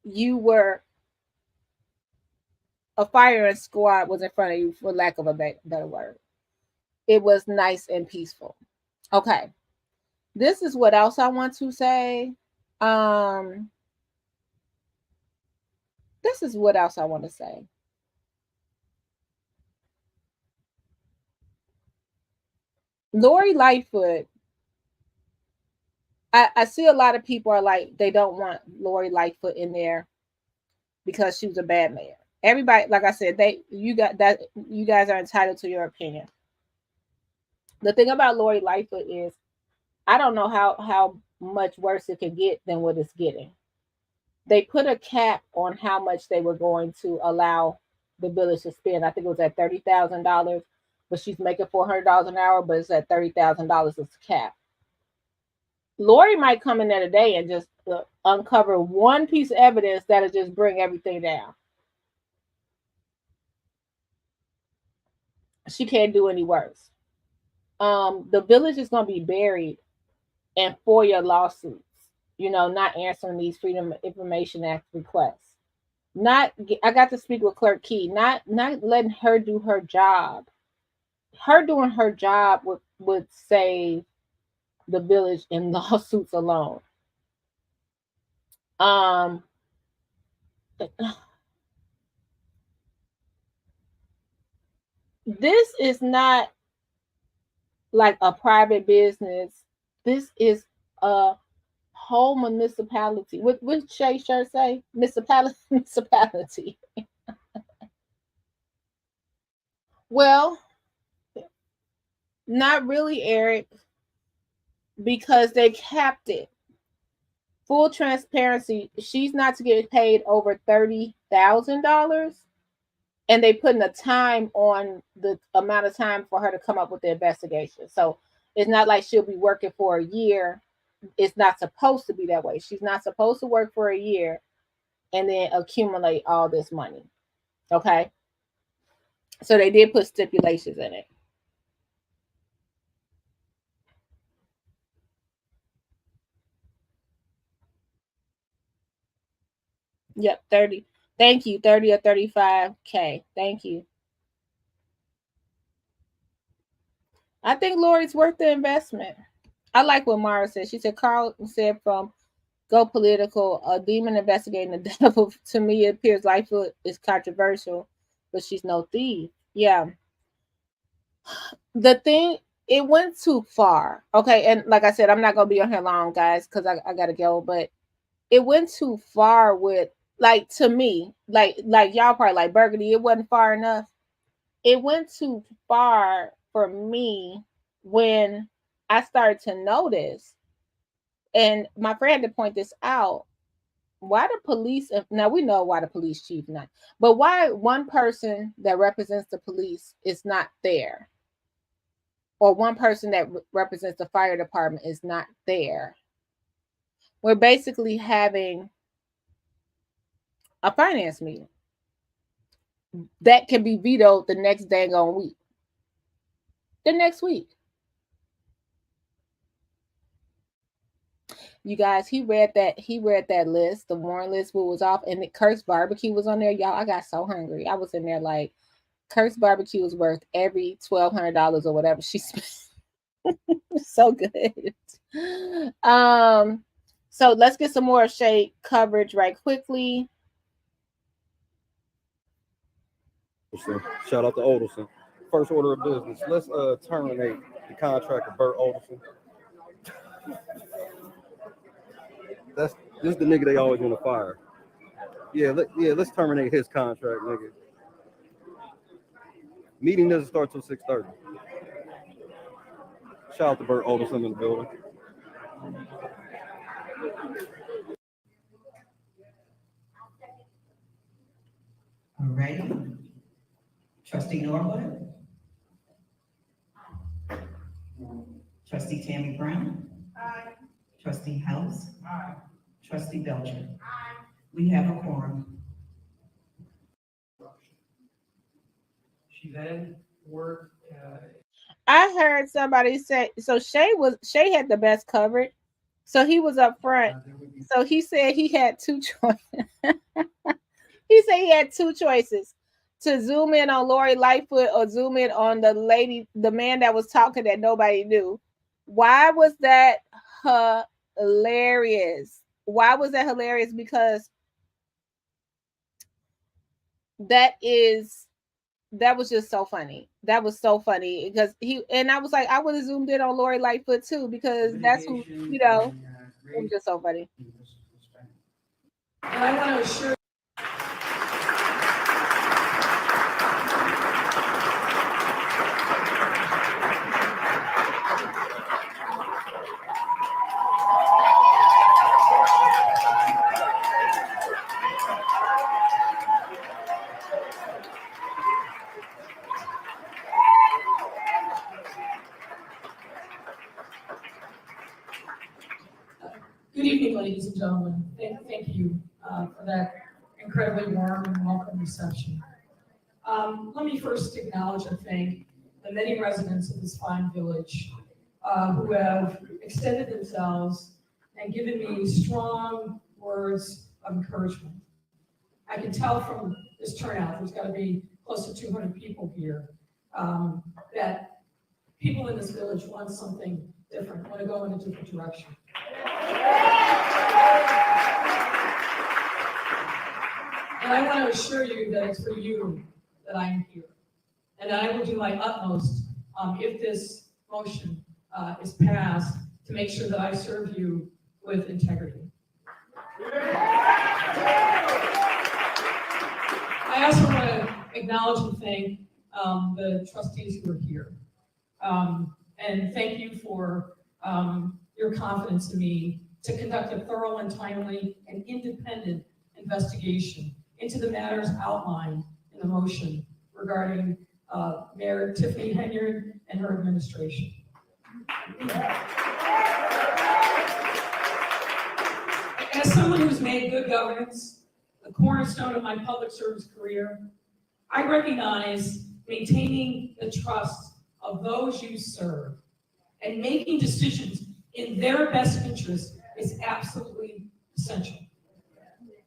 you were a firing squad was in front of you, for lack of a better word. It was nice and peaceful. Okay. This is what else I want to say. This is what else I want to say. Lori Lightfoot. I see a lot of people are like, they don't want Lori Lightfoot in there because she was a bad mayor. Everybody, like I said, you guys are entitled to your opinion. The thing about Lori Lightfoot is I don't know how much worse it could get than what it's getting. They put a cap on how much they were going to allow the village to spend. I think it was at $30,000, but she's making $400 an hour, but it's at $30,000 as a cap. Lori might come in there today and just uncover one piece of evidence that'll just bring everything down. She can't do any worse. The village is going to be buried in FOIA lawsuits, not answering these Freedom of Information Act requests. I got to speak with Clerk Key, not letting her do her job. Her doing her job would save the village in lawsuits alone. This is not like a private business. This is a whole municipality. What Shay Shirt say? Municipality. Well, not really, Eric, because they capped it. Full transparency, she's not to get paid over $30,000, and they putting a time on the amount of time for her to come up with the investigation. So it's not like she'll be working for a year. It's not supposed to be that way. She's not supposed to work for a year and then accumulate all this money. Okay? So they did put stipulations in it. Yep, 30. Thank you. 30 or 35K. Thank you. I think Lori's worth the investment. I like what Mara said. She said, Carl said from Go Political, a demon investigating the devil. To me, it appears Lightfoot is controversial, but she's no thief. Yeah. The thing, it went too far. Okay, and like I said, I'm not going to be on here long, guys, because I got to go, but it went too far with, like, to me, like y'all probably like Burgundy, it wasn't far enough. It went too far for me when I started to notice, and my friend had to point this out, why the police, now we know why the police chief not, but why one person that represents the police is not there, or one person that represents the fire department is not there. We're basically having a finance meeting that can be vetoed the next dang on week. The next week. You guys, he read that list, the warrant list, what was off, and the Cursed Barbecue was on there. Y'all, I got so hungry. I was in there like, Cursed Barbecue was worth every $1,200 or whatever she spent. So good. So let's get some more Shay coverage right quickly. Shout out to Alderson. First order of business. Let's terminate the contract of Bert Alderson. This is the nigga they always want to fire. Let's terminate his contract, nigga. Meeting doesn't start till 6:30. Shout out to Bert Alderson in the building. All right. Trustee Norwood. Trustee Tammy Brown. Aye. Trustee House. Aye. Trustee Belcher. Aye. We have a quorum. She then worked. I heard somebody say, so Shay had the best coverage. So he was up front. So he said he had two choices. He said he had two choices: to zoom in on Lori Lightfoot or zoom in on the man that was talking that nobody knew. Why was that hilarious? Why was that hilarious? Because that was just so funny. That was so funny because I was like, I would have zoomed in on Lori Lightfoot too, because that's who, it was just so funny. And I want to assure ladies and gentlemen. Thank you for that incredibly warm and welcome reception. Let me first acknowledge and thank the many residents of this fine village who have extended themselves and given me strong words of encouragement. I can tell from this turnout, there's got to be close to 200 people here, that people in this village want something different, want to go in a different direction. And I want to assure you that it's for you that I'm here. And I will do my utmost if this motion is passed to make sure that I serve you with integrity. I also want to acknowledge and thank the trustees who are here. And thank you for your confidence in me to conduct a thorough and timely and independent investigation into the matters outlined in the motion regarding Mayor Tiffany Henyard and her administration. As someone who's made good governance the cornerstone of my public service career, I recognize maintaining the trust of those you serve and making decisions in their best interest is absolutely essential.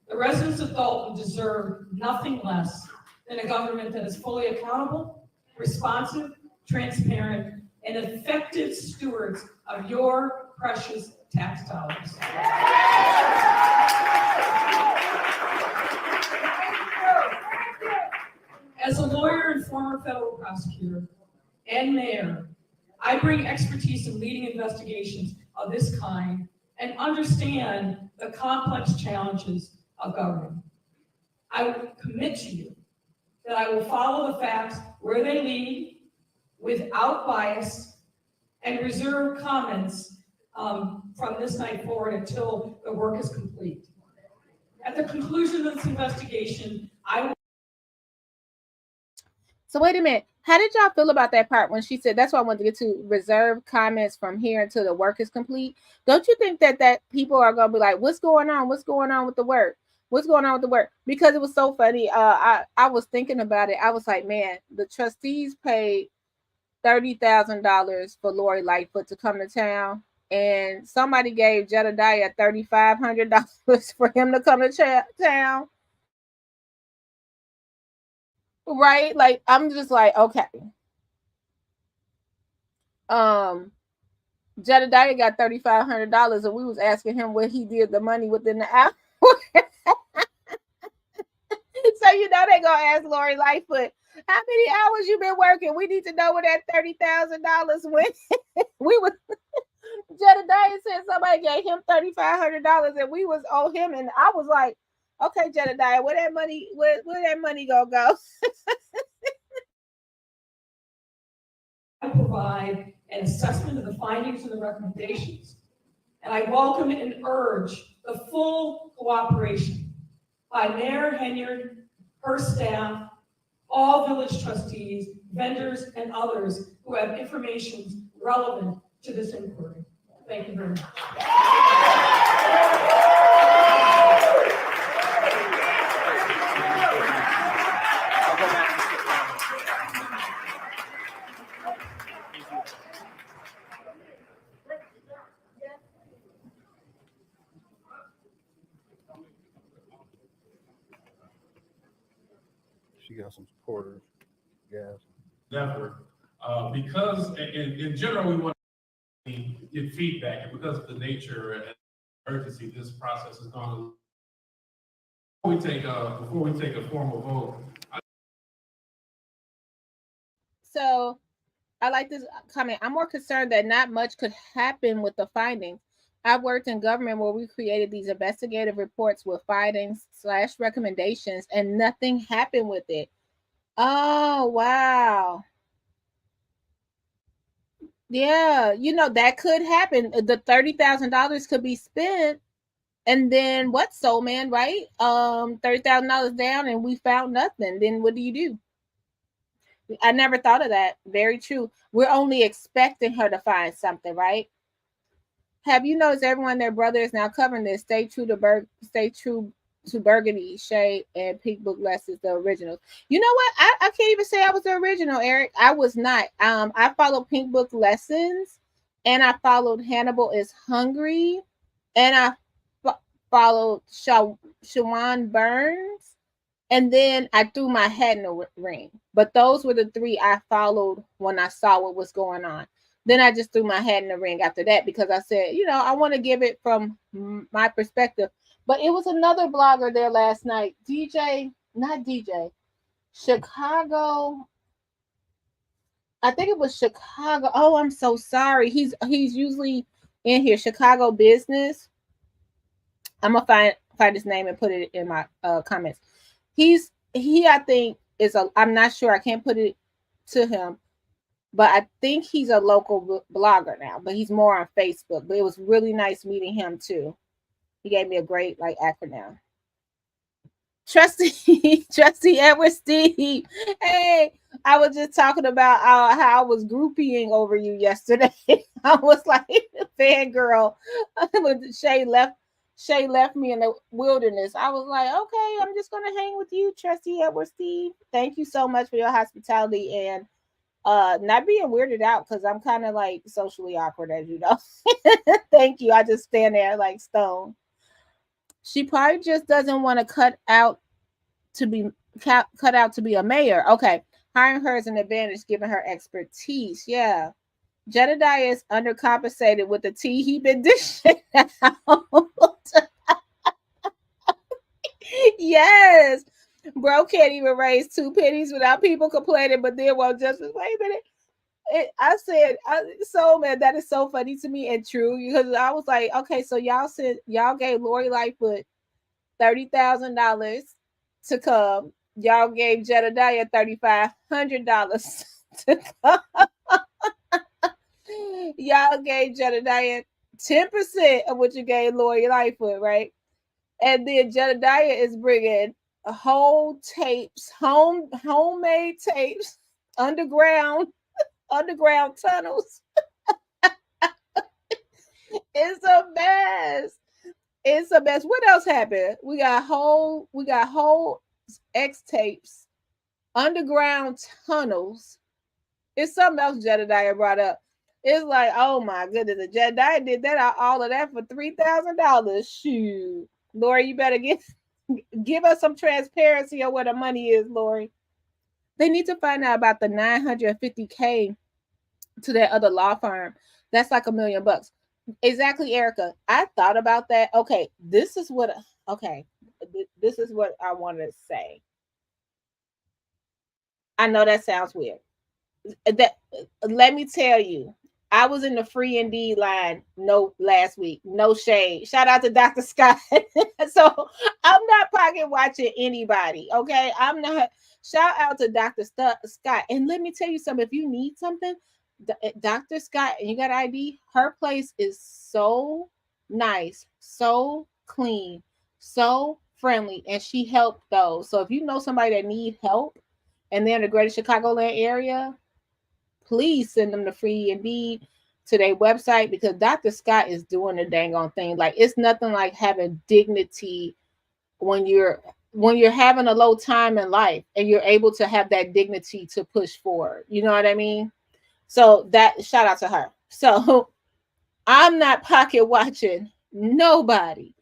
The residents of Dalton deserve nothing less than a government that is fully accountable, responsive, transparent, and effective stewards of your precious tax dollars. As a lawyer and former federal prosecutor and mayor, I bring expertise in leading investigations of this kind and understand the complex challenges of government. I will commit to you that I will follow the facts where they lead without bias and reserve comments from this night forward until the work is complete. At the conclusion of this investigation, I will. So wait a minute. How did y'all feel about that part when she said, that's why I wanted to get to reserve comments from here until the work is complete? Don't you think that people are going to be like, what's going on? What's going on with the work? What's going on with the work? Because it was so funny. I was thinking about it. I was like, man, the trustees paid $30,000 for Lori Lightfoot to come to town. And somebody gave Jedediah $3,500 for him to come to town. Right? Like, I'm just like, okay. Jedediah got $3,500 and we was asking him what he did the money within the hour. So you know they gonna ask Lori Lightfoot, how many hours you been working? We need to know where that $30,000 went. We was Jedediah said somebody gave him $3,500 and we was owe him, and I was like, okay, Jedediah, where that money gonna go? I provide an assessment of the findings and the recommendations, and I welcome and urge the full cooperation by Mayor Henyard, her staff, all village trustees, vendors, and others who have information relevant to this inquiry. Thank you very much. She got some supporters, gas. Definitely. Because in general, we want to get feedback, and because of the nature and urgency this process is going to. Before we take a formal vote. So I like this comment. I'm more concerned that not much could happen with the findings. I've worked in government where we created these investigative reports with findings / recommendations and nothing happened with it. Oh, wow. Yeah, you know, that could happen. The $30,000 could be spent. And then what, Soul Man, right? $30,000 down and we found nothing. Then what do you do? I never thought of that. Very true. We're only expecting her to find something, right? Have you noticed everyone, their brother is now covering this? Stay true to Burgundy, Shade, and Pink Book Lessons, the originals. You know what? I can't even say I was the original, Eric. I was not. I followed Pink Book Lessons, and I followed Hannibal is Hungry, and I followed Shawan Burns, and then I threw my hat in the ring. But those were the three I followed when I saw what was going on. Then I just threw my hat in the ring after that because I said, I want to give it from my perspective. But it was another blogger there last night, Chicago. I think it was Chicago. Oh, I'm so sorry. He's usually in here, Chicago Business. I'm gonna find his name and put it in my comments. He I think I'm not sure. I can't put it to him. But I think he's a local blogger now, but he's more on Facebook. But it was really nice meeting him too. He gave me a great acronym. Trustee Edward Steave. Hey, I was just talking about how I was groupieing over you yesterday. I was like fangirl when Shay left me in the wilderness. I was like, okay, I'm just gonna hang with you, Trustee Edward Steave. Thank you so much for your hospitality and not being weirded out because I'm kind of like socially awkward, as you know. Thank you. I just stand there like stone. She probably just doesn't want to cut out to be a mayor. Okay, hiring her is an advantage given her expertise. Yeah, Jedediah is undercompensated with the tea he been dishing out. Yes. Bro can't even raise 2 pennies without people complaining, but then won't justice. Wait a minute. I said, man, that is so funny to me and true because I was like, okay, so y'all gave Lori Lightfoot $30,000 to come. Y'all gave Jedediah $3,500 to come. Y'all gave Jedediah 10% of what you gave Lori Lightfoot, right? And then Jedediah is bringing whole tapes, homemade tapes, underground tunnels. It's a mess. It's a mess. What else happened? We got whole X tapes, underground tunnels. It's something else Jedediah brought up. It's like, oh my goodness, the Jedediah did that all of that for $3,000. Shoot, Lori, you better give us some transparency on where the money is, Lori. They need to find out about the $950K to that other law firm. That's like $1 million. Exactly, Erica. I thought about that. Okay, this is what I want to say. I know that sounds weird. Let me tell you, I was in the free indeed line last week. No shade. Shout out to Dr. Scott. So I'm not pocket watching anybody. Okay. I'm not. Shout out to Dr. Scott. And let me tell you something. If you need something, Dr. Scott, and you got ID, her place is so nice, so clean, so friendly, and she helped those. So if you know somebody that need help and they're in the greater Chicagoland area, please send them the free indeed to their website because Dr. Scott is doing the dang on thing. Like it's nothing like having dignity when you're having a low time in life and you're able to have that dignity to push forward. You know what I mean? So that shout out to her. So I'm not pocket watching nobody.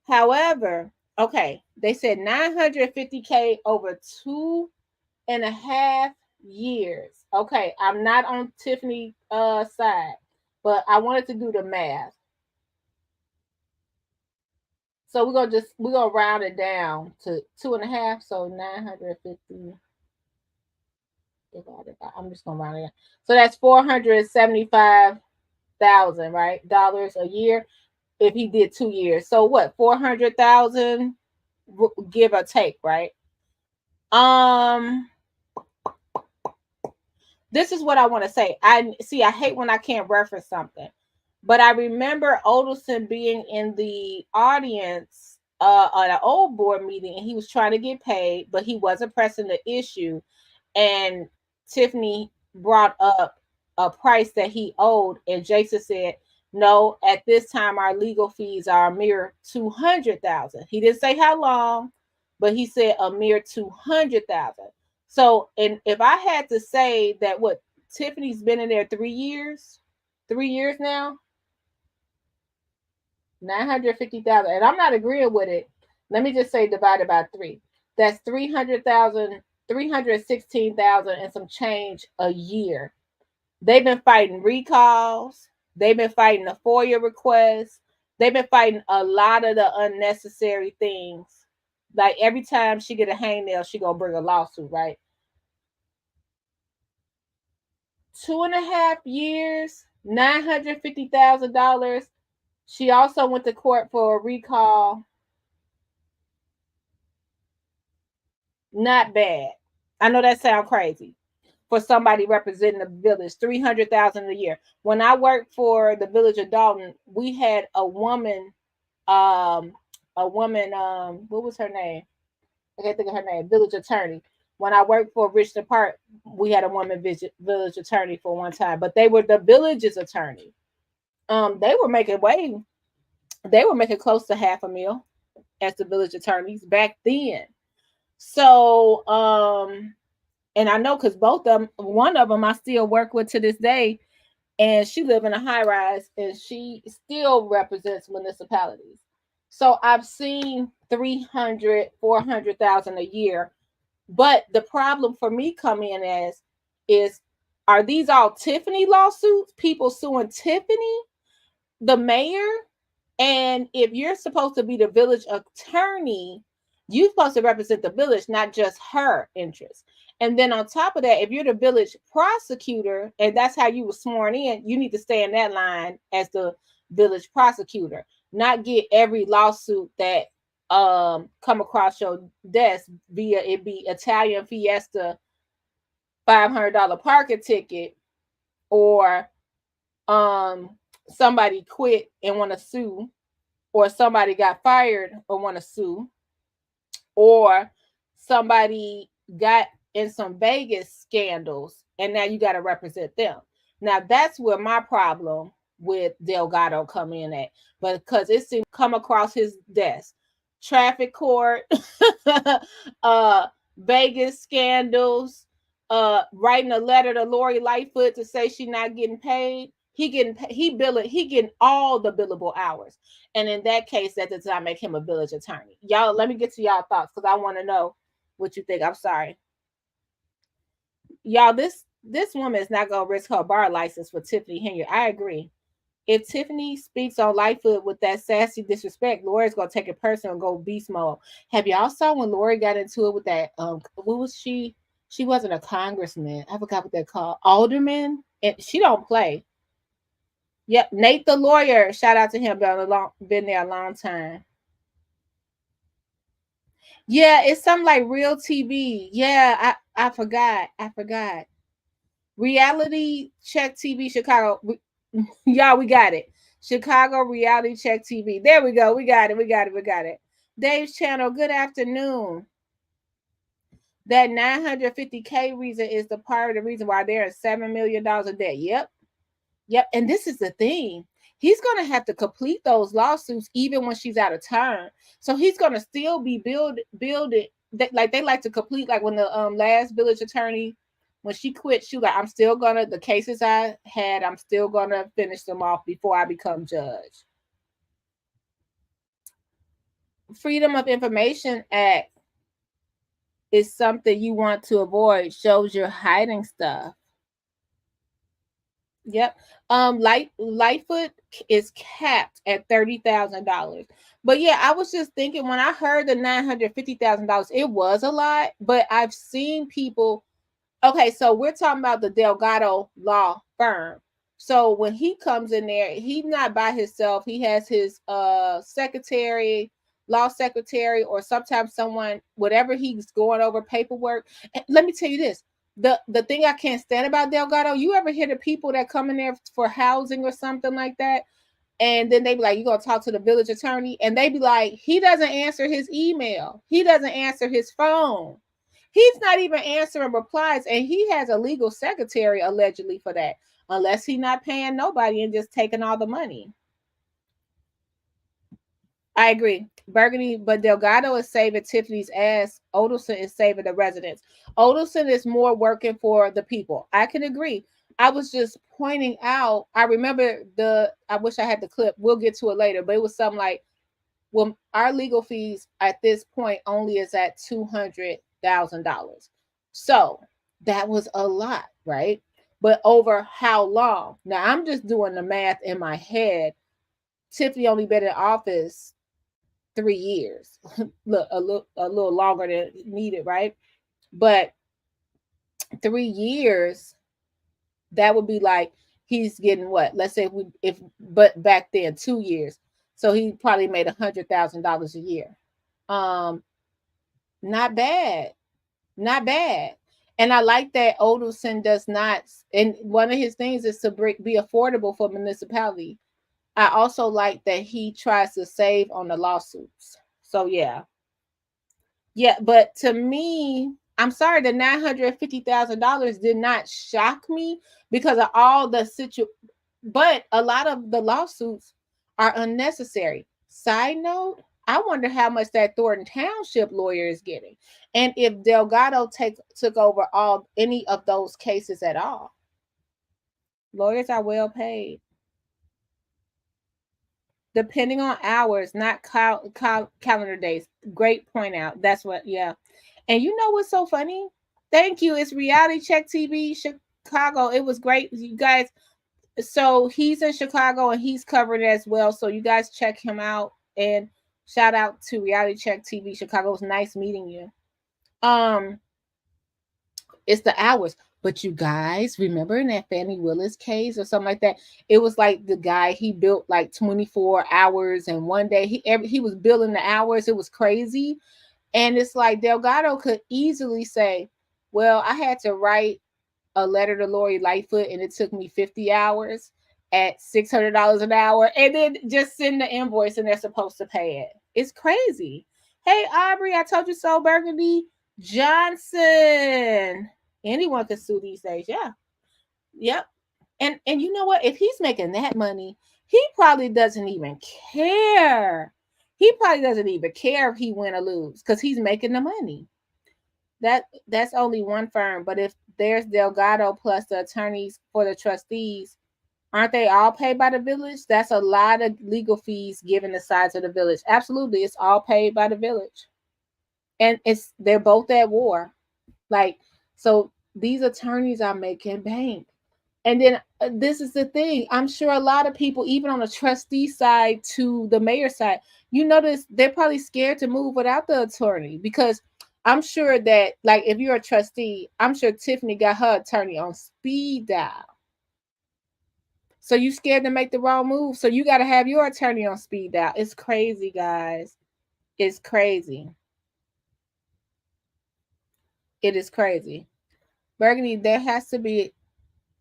However, okay, they said $950K over 2.5 years. Okay, I'm not on Tiffany's side, but I wanted to do the math. So we're gonna round it down to 2.5. So 950 divided by, I'm just gonna round it down. So that's $475,000, right? Dollars a year if he did 2 years. So what? 400,000, give or take, right? This is what I want to say. I hate when I can't reference something, but I remember Odelson being in the audience on an old board meeting, and he was trying to get paid, but he wasn't pressing the issue. And Tiffany brought up a price that he owed, and Jason said, No, at this time our legal fees are a mere $200,000. He didn't say how long, but he said a mere $200,000. So, and if I had to say that what Tiffany's been in there 3 years now, 950,000, and I'm not agreeing with it. Let me just say divided by 3. That's 300,000, 316,000 and some change a year. They've been fighting recalls. They've been fighting the FOIA requests. They've been fighting a lot of the unnecessary things. Like every time she get a hangnail, she gonna bring a lawsuit, right? 2.5 years, $950,000. She also went to court for a recall. Not bad. I know that sounds crazy for somebody representing the village. $300,000 a year. When I worked for the village of Dalton, we had a woman. What was her name? I can't think of her name. Village attorney. When I worked for Richmond Park, we had a woman village attorney for one time, but they were the village's attorney. They were making close to $500,000 as the village attorneys back then. So, and I know because one of them I still work with to this day, and she live in a high rise, and she still represents municipalities. So I've seen 300, 400,000 a year. But the problem for me come in is, are these all Tiffany lawsuits? People suing Tiffany, the mayor? And if you're supposed to be the village attorney, you're supposed to represent the village, not just her interests. And then on top of that, if you're the village prosecutor, and that's how you were sworn in, you need to stay in that line as the village prosecutor, not get every lawsuit that come across your desk via it be Italian Fiesta $500 parking ticket, or somebody quit and want to sue, or somebody got fired or want to sue, or somebody got in some Vegas scandals and now you got to represent them. Now that's where my problem with Delgado come in at, but because it seemed to come across his desk, traffic court, Vegas scandals, writing a letter to Lori Lightfoot to say she's not getting paid. He getting all the billable hours. And in that case, that does not make him a village attorney. Y'all, let me get to y'all thoughts because I want to know what you think. I'm sorry. Y'all, this woman is not going to risk her bar license for Tiffany Henry. I agree. If Tiffany speaks on Lightfoot with that sassy disrespect, Lori's going to take it personal and go beast mode. Have y'all saw when Lori got into it with that, what was she? She wasn't a congressman. I forgot what they're called. Alderman. And she don't play. Yep, Nate the lawyer. Shout out to him. Been there a long time. Yeah, it's something like Real TV. Yeah, I forgot. Reality Check TV Chicago. Y'all, we got it. Chicago Reality Check TV. There we go. We got it. Dave's channel. Good afternoon. That 950K reason is the part of the reason why they're at $7 million in debt. Yep. And this is the thing. He's going to have to complete those lawsuits even when she's out of term. So he's going to still be building. Like they like to complete, like when the last village attorney, when she quit, she was like, I'm still going to, the cases I had, I'm still going to finish them off before I become judge. Freedom of Information Act is something you want to avoid. Shows you're hiding stuff. Yep. Lightfoot is capped at $30,000. But yeah, I was just thinking when I heard the $950,000, it was a lot, but I've seen people. Okay, so we're talking about the Delgado law firm. So when he comes in there, he's not by himself. He has his secretary, law secretary, or sometimes someone, whatever he's going over paperwork. And let me tell you this. The thing I can't stand about Delgado, you ever hear the people that come in there for housing or something like that, and then they be like, you gonna talk to the village attorney, and they be like, he doesn't answer his email, he doesn't answer his phone, He's not even answering replies, and he has a legal secretary allegedly for that, unless he's not paying nobody and just taking all the money. I agree. Burgundy, but Delgado is saving Tiffany's ass. Odelson is saving the residents. Odelson is more working for the people. I can agree. I was just pointing out, I remember I wish I had the clip. We'll get to it later, but it was something like, well, our legal fees at this point only is at $200,000. So that was a lot, right? But over how long? Now I'm just doing the math in my head. Tiffany only been in office 3 years. Look, a little longer than needed, right? But 3 years, that would be like he's getting what? Let's say but back then 2 years. So he probably made $100,000 a year. Not bad. Not bad. And I like that Odelson does not, and one of his things is to be affordable for municipality. I also like that he tries to save on the lawsuits. So yeah. Yeah, but to me, I'm sorry, the $950,000 did not shock me because of all the but a lot of the lawsuits are unnecessary. Side note, I wonder how much that Thornton Township lawyer is getting, and if Delgado took over any of those cases at all. Lawyers are well paid. Depending on hours, not calendar days. Great point out. That's what, yeah. And you know what's so funny? Thank you. It's Reality Check TV Chicago. It was great, you guys. So he's in Chicago and he's covered it as well. So you guys check him out, and shout out to Reality Check TV Chicago. It was nice meeting you. It's the hours. But you guys remember in that Fannie Willis case or something like that, it was like the guy, he built like 24 hours, and one day he was billing the hours. It was crazy. And it's like Delgado could easily say, well, I had to write a letter to Lori Lightfoot and it took me 50 hours at $600 an hour, and then just send the invoice and they're supposed to pay it. It's crazy. Hey, Aubrey, I told you so. Burgundy Johnson. Anyone can sue these days. Yeah. Yep. And you know what? If he's making that money, he probably doesn't even care. He probably doesn't even care if he win or lose because he's making the money. That's only one firm. But if there's Delgado plus the attorneys for the trustees, aren't they all paid by the village? That's a lot of legal fees given the size of the village. Absolutely. It's all paid by the village. And they're both at war. Like, so these attorneys are making bank. And then this is the thing. I'm sure a lot of people, even on the trustee side to the mayor side, you notice they're probably scared to move without the attorney, because I'm sure that, like, if you're a trustee, I'm sure Tiffany got her attorney on speed dial. So you scared to make the wrong move. So you got to have your attorney on speed dial. It's crazy, guys. It's crazy. It is crazy. Burgundy, there has to be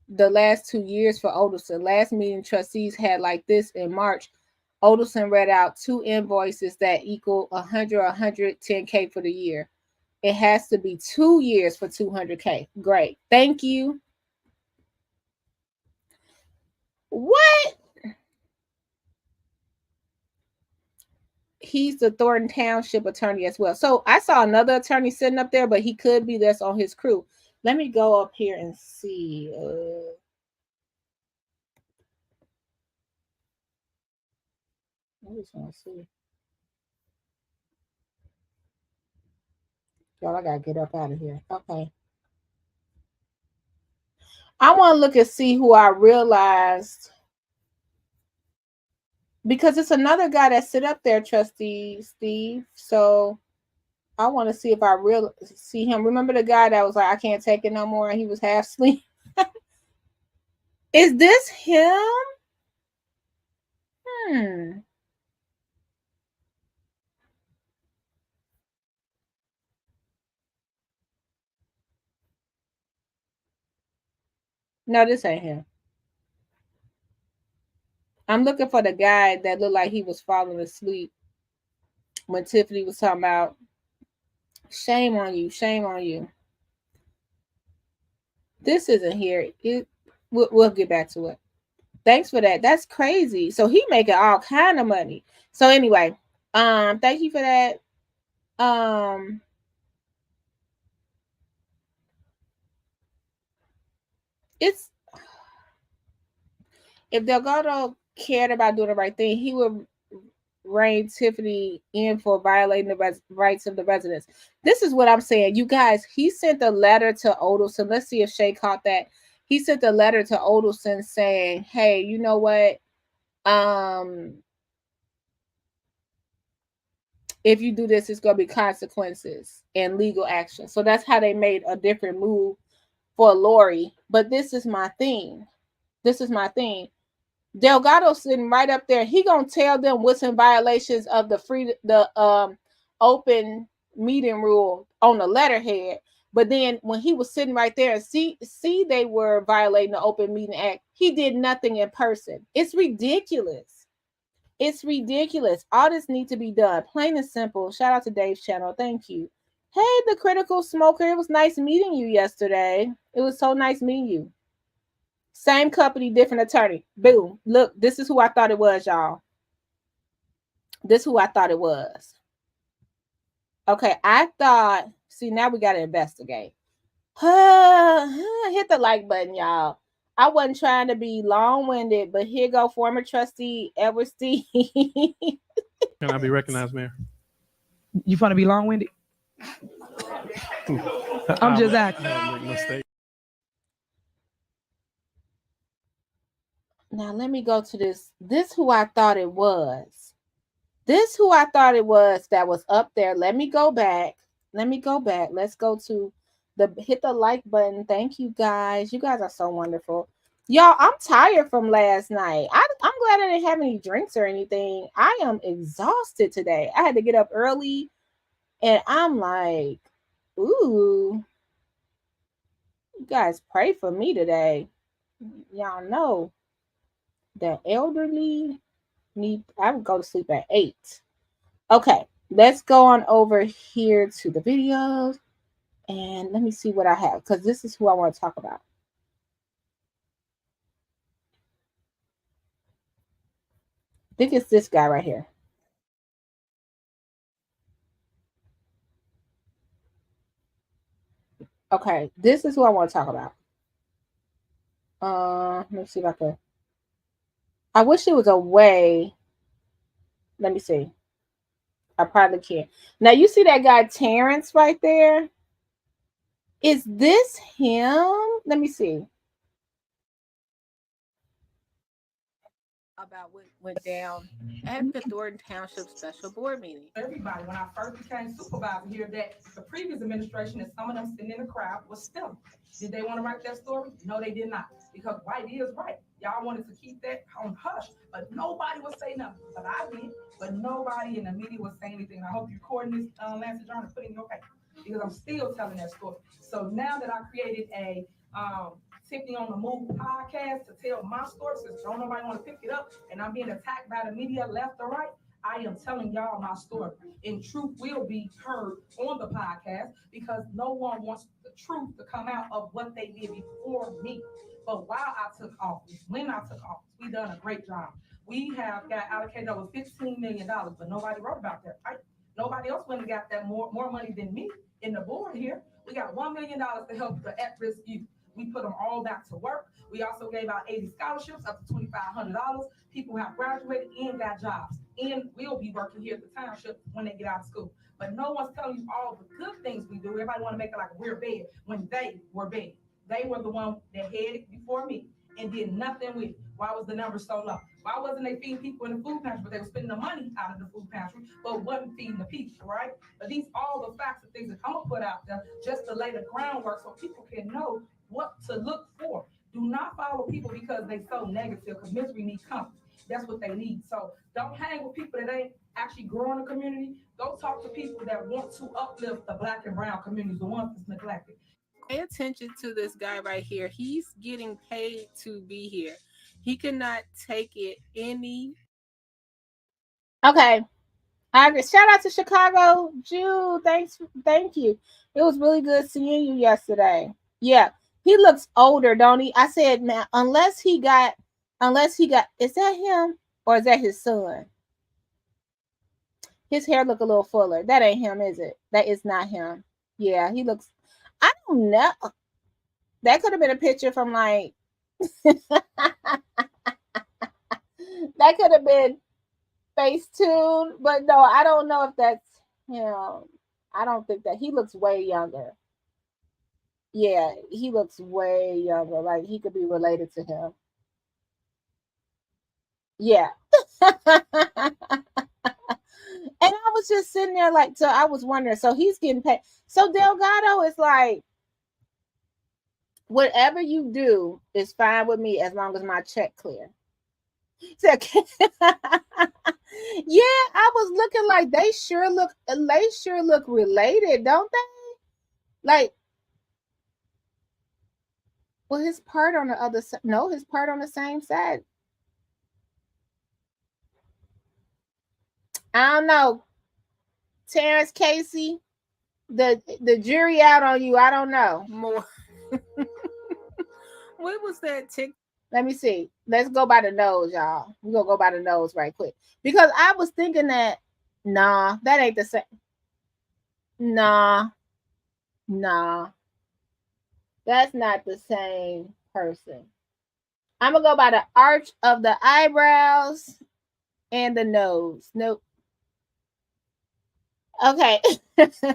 the last 2 years for Odelson. Last meeting trustees had like this in March. Odelson read out 2 invoices that equal 100 or 110K for the year. It has to be 2 years for 200K. Great. Thank you. What? He's the Thornton Township attorney as well. So I saw another attorney sitting up there, but he could be that's on his crew. Let me go up here and see. I just want to see. Y'all, I gotta get up out of here. Okay. I want to look and see who I realized, because it's another guy that sit up there, Trustee Steave. So I want to see if I see him. Remember the guy that was like, I can't take it no more, and he was half asleep? Is this him? No, this ain't him. I'm looking for the guy that looked like he was falling asleep when Tiffany was talking about, shame on you, shame on you. This isn't here. We'll get back to it. Thanks for that. That's crazy. So he making all kind of money. So anyway, thank you for that. It's if Delgado cared about doing the right thing, he would rein Tiffany in for violating the rights of the residents. This is what I'm saying. You guys, he sent a letter to Odelson. Let's see if Shay caught that. He sent a letter to Odelson saying, hey, you know what? If you do this, it's going to be consequences and legal action. So that's how they made a different move for Lori. But this is my thing. Delgado's sitting right up there. He gonna tell them what's in violations of the open meeting rule on the letterhead. But then when he was sitting right there and see they were violating the Open Meeting Act, he did nothing in person. It's ridiculous. All this needs to be done. Plain and simple. Shout out to Dave's channel. Thank you. Hey, the critical smoker. It was nice meeting you yesterday. It was so nice meeting you. Same company, different attorney. Boom. Look, this is who I thought it was, y'all. Okay, I thought, see, now we got to investigate. Hit the like button, y'all. I wasn't trying to be long-winded, but here go former trustee Edward Steave. Can I be recognized, Mayor? You want to be long-winded? I'm just asking. Now let me go to this. This who I thought it was. That was up there. Let me go back. Let's go to hit the like button. Thank you guys. You guys are so wonderful. Y'all, I'm tired from last night. I'm glad I didn't have any drinks or anything. I am exhausted today. I had to get up early and I'm like, ooh, you guys pray for me today. Y'all know the elderly I would go to sleep at 8. Okay, let's go on over here to the videos and let me see what I have because this is who I want to talk about. I think it's this guy right here. Okay, this is who I want to talk about. Let me see if I can. I wish it was a way. Let me see. I probably can't. Now you see that guy Terrence right there? Is this him? Let me see. About what went down at the Thornton Township Special Board meeting. Everybody, when I first became supervisor here, that the previous administration and some of them sitting in the crowd was still. Did they want to write that story? No, they did not. Because right is right. Y'all wanted to keep that on hush, but nobody would say nothing. But I did. But nobody in the media was saying anything. I hope you're recording this, Lance John, and putting in your paper because I'm still telling that story. So now that I created a Tiffany on the Move podcast to tell my story, since don't nobody want to pick it up, and I'm being attacked by the media left or right, I am telling y'all my story. And truth will be heard on the podcast because no one wants the truth to come out of what they did before me. But while I took office, when I took office, we done a great job. We have got allocated over $15 million, but nobody wrote about that, right? Nobody else went and got that more money than me in the board here. We got $1 million to help the at-risk youth. We put them all back to work. We also gave out 80 scholarships up to $2,500. People have graduated and got jobs and will be working here at the township when they get out of school. But no one's telling you all the good things we do. Everybody want to make it like we're bad when they were bad. They were the one that had it before me and did nothing with it. Why was the number so low? Why wasn't they feeding people in the food pantry, but they were spending the money out of the food pantry, but wasn't feeding the people, right? But these all the facts and things that I'm gonna put out there just to lay the groundwork so people can know what to look for. Do not follow people because they so negative, because misery needs company. That's what they need. So don't hang with people that ain't actually growing the community. Go talk to people that want to uplift the Black and brown communities, the ones that's neglected. Pay attention to this guy right here. He's getting paid to be here. He cannot take it any. Okay. Shout out to Chicago. Jude, thank you. It was really good seeing you yesterday. Yeah. He looks older, don't he? I said, man, unless he got, is that him or is that his son? His hair look a little fuller. That ain't him, is it? That is not him. Yeah, he looks, I don't know. That could have been a picture from like, that could have been Facetune, but no, I don't know if that's him. I don't think that. He looks way younger. Yeah, he looks way younger. Like he could be related to him. Yeah. And I was just sitting there like, so I was wondering, so he's getting paid. So Delgado is like, whatever you do is fine with me as long as my check clear. So, yeah, I was looking like they sure look related, don't they? Like, well, his part on the other side. No, his part on the same side. I don't know. Terrence Casey, the jury out on you. I don't know. More. What was that tick? Let me see. Let's go by the nose, y'all. We're gonna go by the nose right quick. Because I was thinking that, nah, that ain't the same. Nah. That's not the same person. I'm gonna go by the arch of the eyebrows and the nose. Nope. Okay.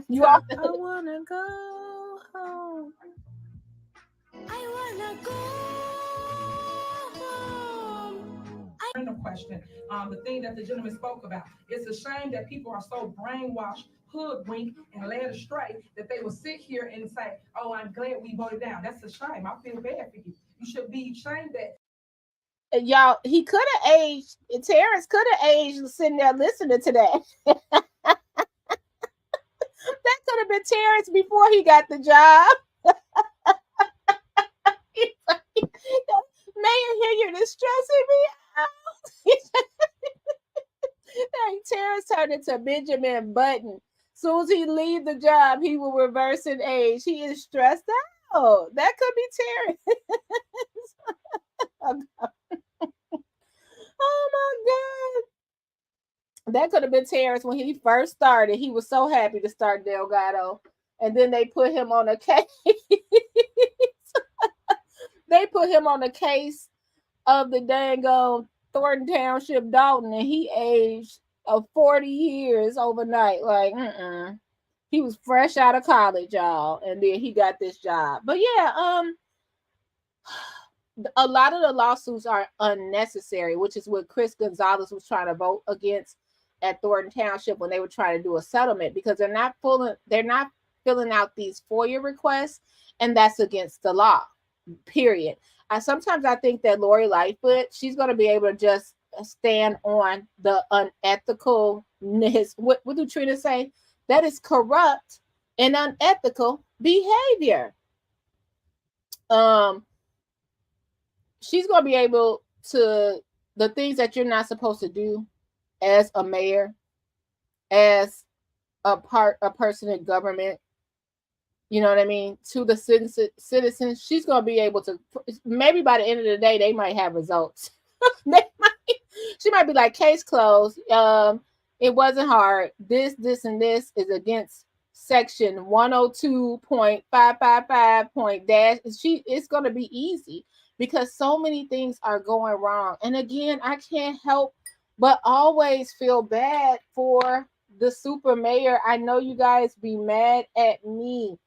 You all. I wanna go home. I wanna go home. Random question. The thing that the gentleman spoke about. It's a shame that people are so brainwashed, hoodwinked, and led astray that they will sit here and say, "Oh, I'm glad we voted down." That's a shame. I feel bad for you. You should be ashamed that. Y'all, he could have aged. Terrence could have aged sitting there listening to that. That could have been Terrence before he got the job. Mayor, here you're distressing me out. Terrence turned into Benjamin Button. Soon as he leave the job, he will reverse in age. He is stressed out. That could be Terrence. Oh my God. That could have been Terrence when he first started. He was so happy to start Delgado. And then they put him on a case. They put him on a case of the dang Thornton Township Dalton, and he aged 40 years overnight. Like, he was fresh out of college, y'all, and then he got this job. But yeah, a lot of the lawsuits are unnecessary, which is what Chris Gonzalez was trying to vote against at Thornton Township when they were trying to do a settlement, because they're not filling out these FOIA requests, and that's against the law. Period. Sometimes I think that Lori Lightfoot, she's going to be able to just stand on the unethicalness. What did Trina say? That is corrupt and unethical behavior. She's going to be able to, the things that you're not supposed to do as a mayor, as a person in government, you know what I mean, to the citizens, she's going to be able to, maybe by the end of the day, they might have results. She might be like, case closed. It wasn't hard. This, and this is against section 102.555. It's going to be easy because so many things are going wrong. And again, I can't help but always feel bad for the super mayor. I know you guys be mad at me,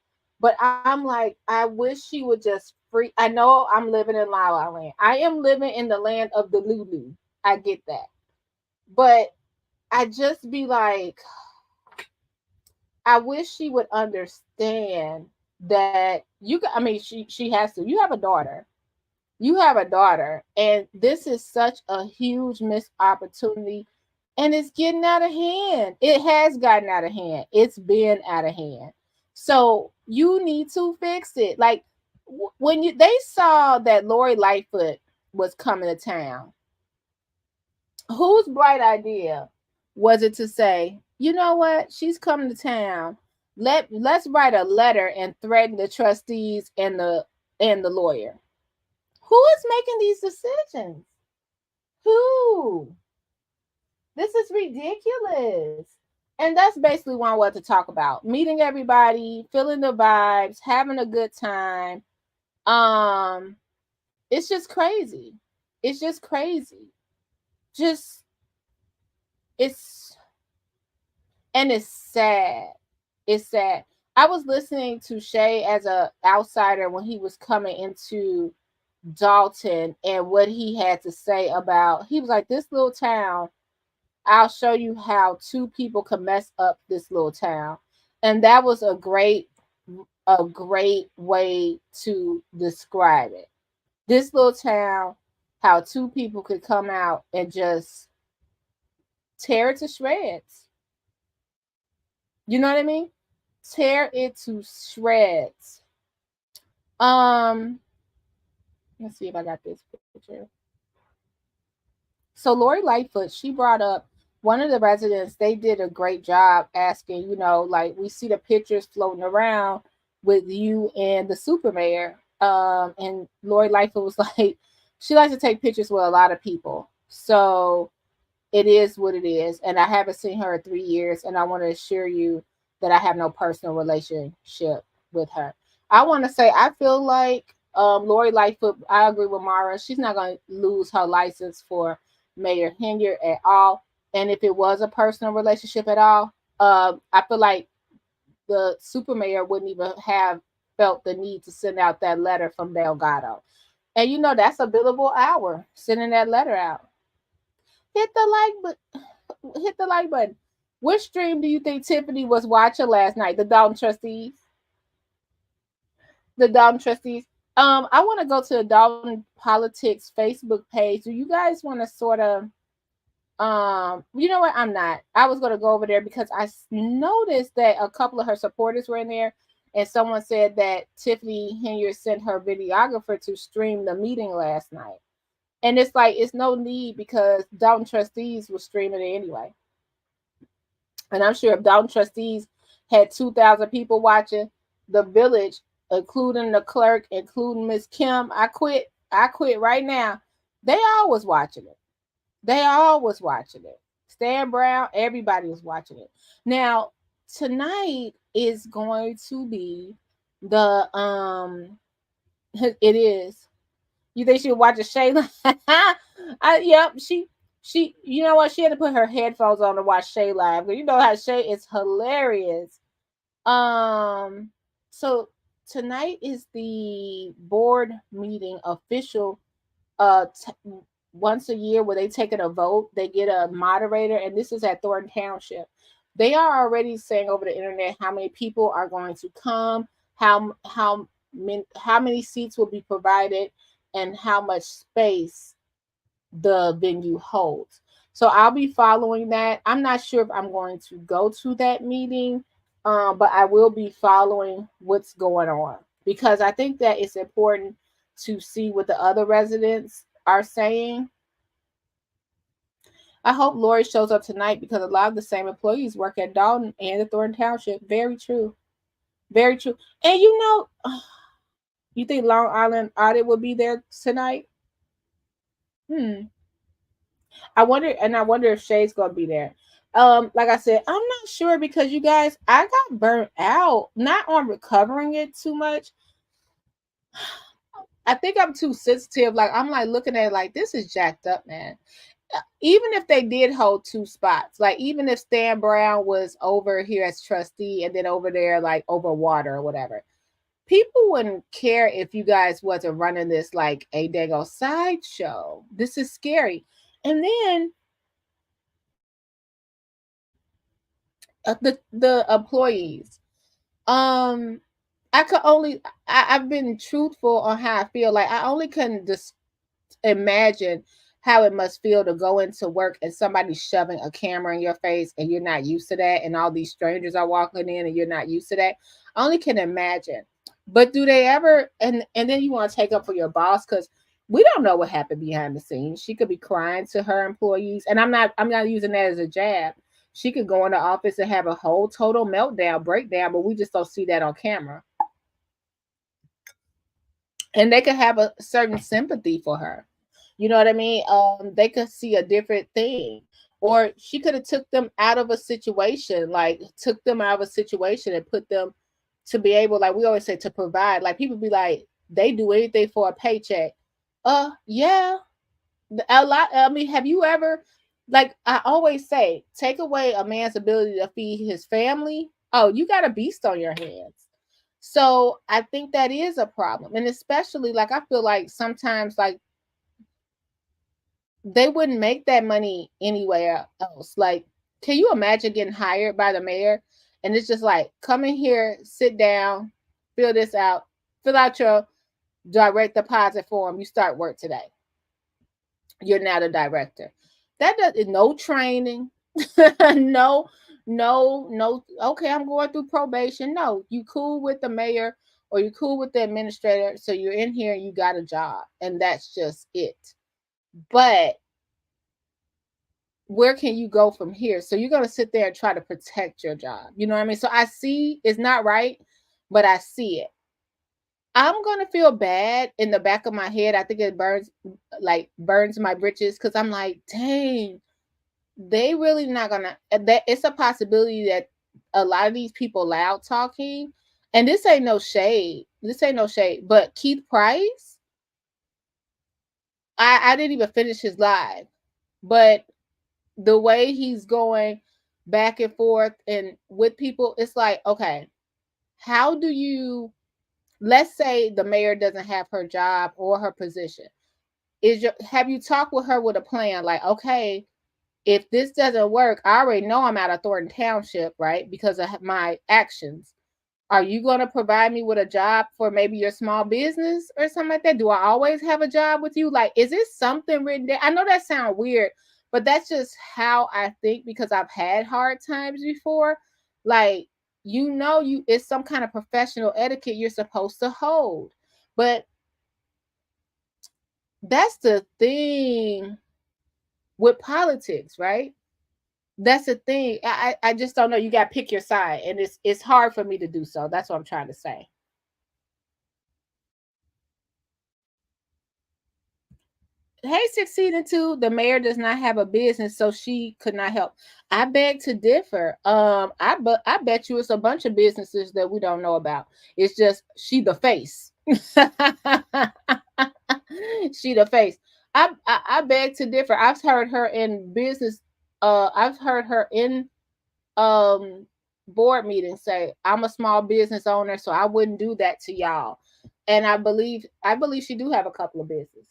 but I'm like, I wish she would just free. I know I'm living in La La Land. I am living in the land of the Lulu. I get that. But I just be like, I wish she would understand that she has to. You have a daughter. And this is such a huge missed opportunity. And it's getting out of hand. It has gotten out of hand. It's been out of hand. So you need to fix it. Like when they saw that Lori Lightfoot was coming to town, whose bright idea was it to say, you know what? She's coming to town. Let's write a letter and threaten the trustees and the and the lawyer. Who is making these decisions? Who? This is ridiculous. And that's basically what I wanted to talk about. Meeting everybody, feeling the vibes, having a good time. It's just crazy. It's just crazy. It's sad. It's sad. I was listening to Shay as an outsider when he was coming into Dalton and what he had to say about, he was like, this little town, I'll show you how two people can mess up this little town. And that was a great way to describe it. This little town, how two people could come out and just tear it to shreds. You know what I mean? Tear it to shreds. Let's see if I got this picture. So Lori Lightfoot, she brought up one of the residents. They did a great job asking, you know, like we see the pictures floating around with you and the super mayor. And Lori Lightfoot was like, she likes to take pictures with a lot of people. So it is what it is. And I haven't seen her in 3 years. And I want to assure you that I have no personal relationship with her. I want to say, I feel like Lori Lightfoot, I agree with Mara. She's not going to lose her license for Mayor Henry at all. And if it was a personal relationship at all, I feel like the super mayor wouldn't even have felt the need to send out that letter from Delgado. And you know, that's a billable hour, sending that letter out. Hit the like button. Which stream do you think Tiffany was watching last night? The Dalton Trustees? The Dalton Trustees. I want to go to the Dalton Politics Facebook page. Do you guys want to sort of, you know what? I'm not. I was going to go over there because I noticed that a couple of her supporters were in there, and someone said that Tiffany Henry sent her videographer to stream the meeting last night. And it's like, it's no need because Dalton Trustees was streaming it anyway. And I'm sure if Dalton Trustees had 2,000 people watching, the village, including the clerk, including Miss Kim, I quit right now. They all was watching it. Stan Brown, everybody was watching it. Now, tonight is going to be the, it is. You think she'll watch a Shayla? Yep, she, you know what? She had to put her headphones on to watch Shay live. You know how Shay is hilarious. So tonight is the board meeting official. Once a year where they take a vote, they get a moderator, and this is at Thornton Township. They are already saying over the internet how many people are going to come, how many seats will be provided, and how much space the venue holds. So I'll be following that. I'm not sure if I'm going to go to that meeting, but I will be following what's going on because I think that it's important to see what the other residents are saying. I hope Lori shows up tonight because a lot of the same employees work at Dalton and the Thornton Township. Very true. Very true. And you know, you think Long Island Audit will be there tonight? I wonder if Shay's gonna be there. Like I said, I'm not sure because you guys, I got burnt out, not on recovering it too much. I think I'm too sensitive. Like I'm like looking at it like this is jacked up, man. Even if they did hold 2 spots, like even if Stan Brown was over here as trustee and then over there like over water or whatever, people wouldn't care if you guys wasn't running this like a dago sideshow. This is scary. And then the employees. I've been truthful on how I feel. Like I only can just imagine how it must feel to go into work and somebody's shoving a camera in your face and you're not used to that, and all these strangers are walking in and you're not used to that. I only can imagine. But do they ever, and then you want to take up for your boss because we don't know what happened behind the scenes. She could be crying to her employees, and I'm not using that as a jab. She could go in the office and have a whole total meltdown, breakdown, but we just don't see that on camera. and they could have a certain sympathy for her. You know what I mean? They could see a different thing. Or she could have took them out of a situation, and put them to be able, like we always say, to provide. Like people be like, they do anything for a paycheck. Yeah. A lot. I mean, have you ever, like I always say, take away a man's ability to feed his family? Oh, you got a beast on your hands. So I think that is a problem. And especially, like, I feel like sometimes, like, they wouldn't make that money anywhere else. Like, can you imagine getting hired by the mayor and it's just like, come in here, sit down, fill this out, fill out your direct deposit form, you start work today. You're now the director. That does no training, no, okay, I'm going through probation. No, you cool with the mayor or you cool with the administrator, so you're in here and you got a job, and that's just it. But where can you go from here? So you're going to sit there and try to protect your job. You know what I mean? So I see it's not right, but I see it. I'm going to feel bad in the back of my head. I think it burns my britches, because I'm like, dang, they really not going to, it's a possibility that a lot of these people loud talking, and this ain't no shade, but Keith Price, I didn't even finish his live, but the way he's going back and forth and with people, it's like, okay, how do you, let's say the mayor doesn't have her job or her position. Have you talked with her with a plan? Like, okay, if this doesn't work, I already know I'm out of Thornton Township, right? Because of my actions. Are you going to provide me with a job for maybe your small business or something like that? Do I always have a job with you? Like, is it something written there? I know that sounds weird, but that's just how I think, because I've had hard times before. Like, it's some kind of professional etiquette you're supposed to hold. But that's the thing with politics, right? That's the thing. I just don't know. You got to pick your side, and it's hard for me to do so. That's what I'm trying to say. Hey, succeeding too. The mayor does not have a business, so she could not help. I beg to differ. I bet you it's a bunch of businesses that we don't know about. It's just she the face. She the face. I beg to differ. I've heard her in business. I've heard her in board meetings say, I'm a small business owner, so I wouldn't do that to y'all. And I believe she do have a couple of businesses.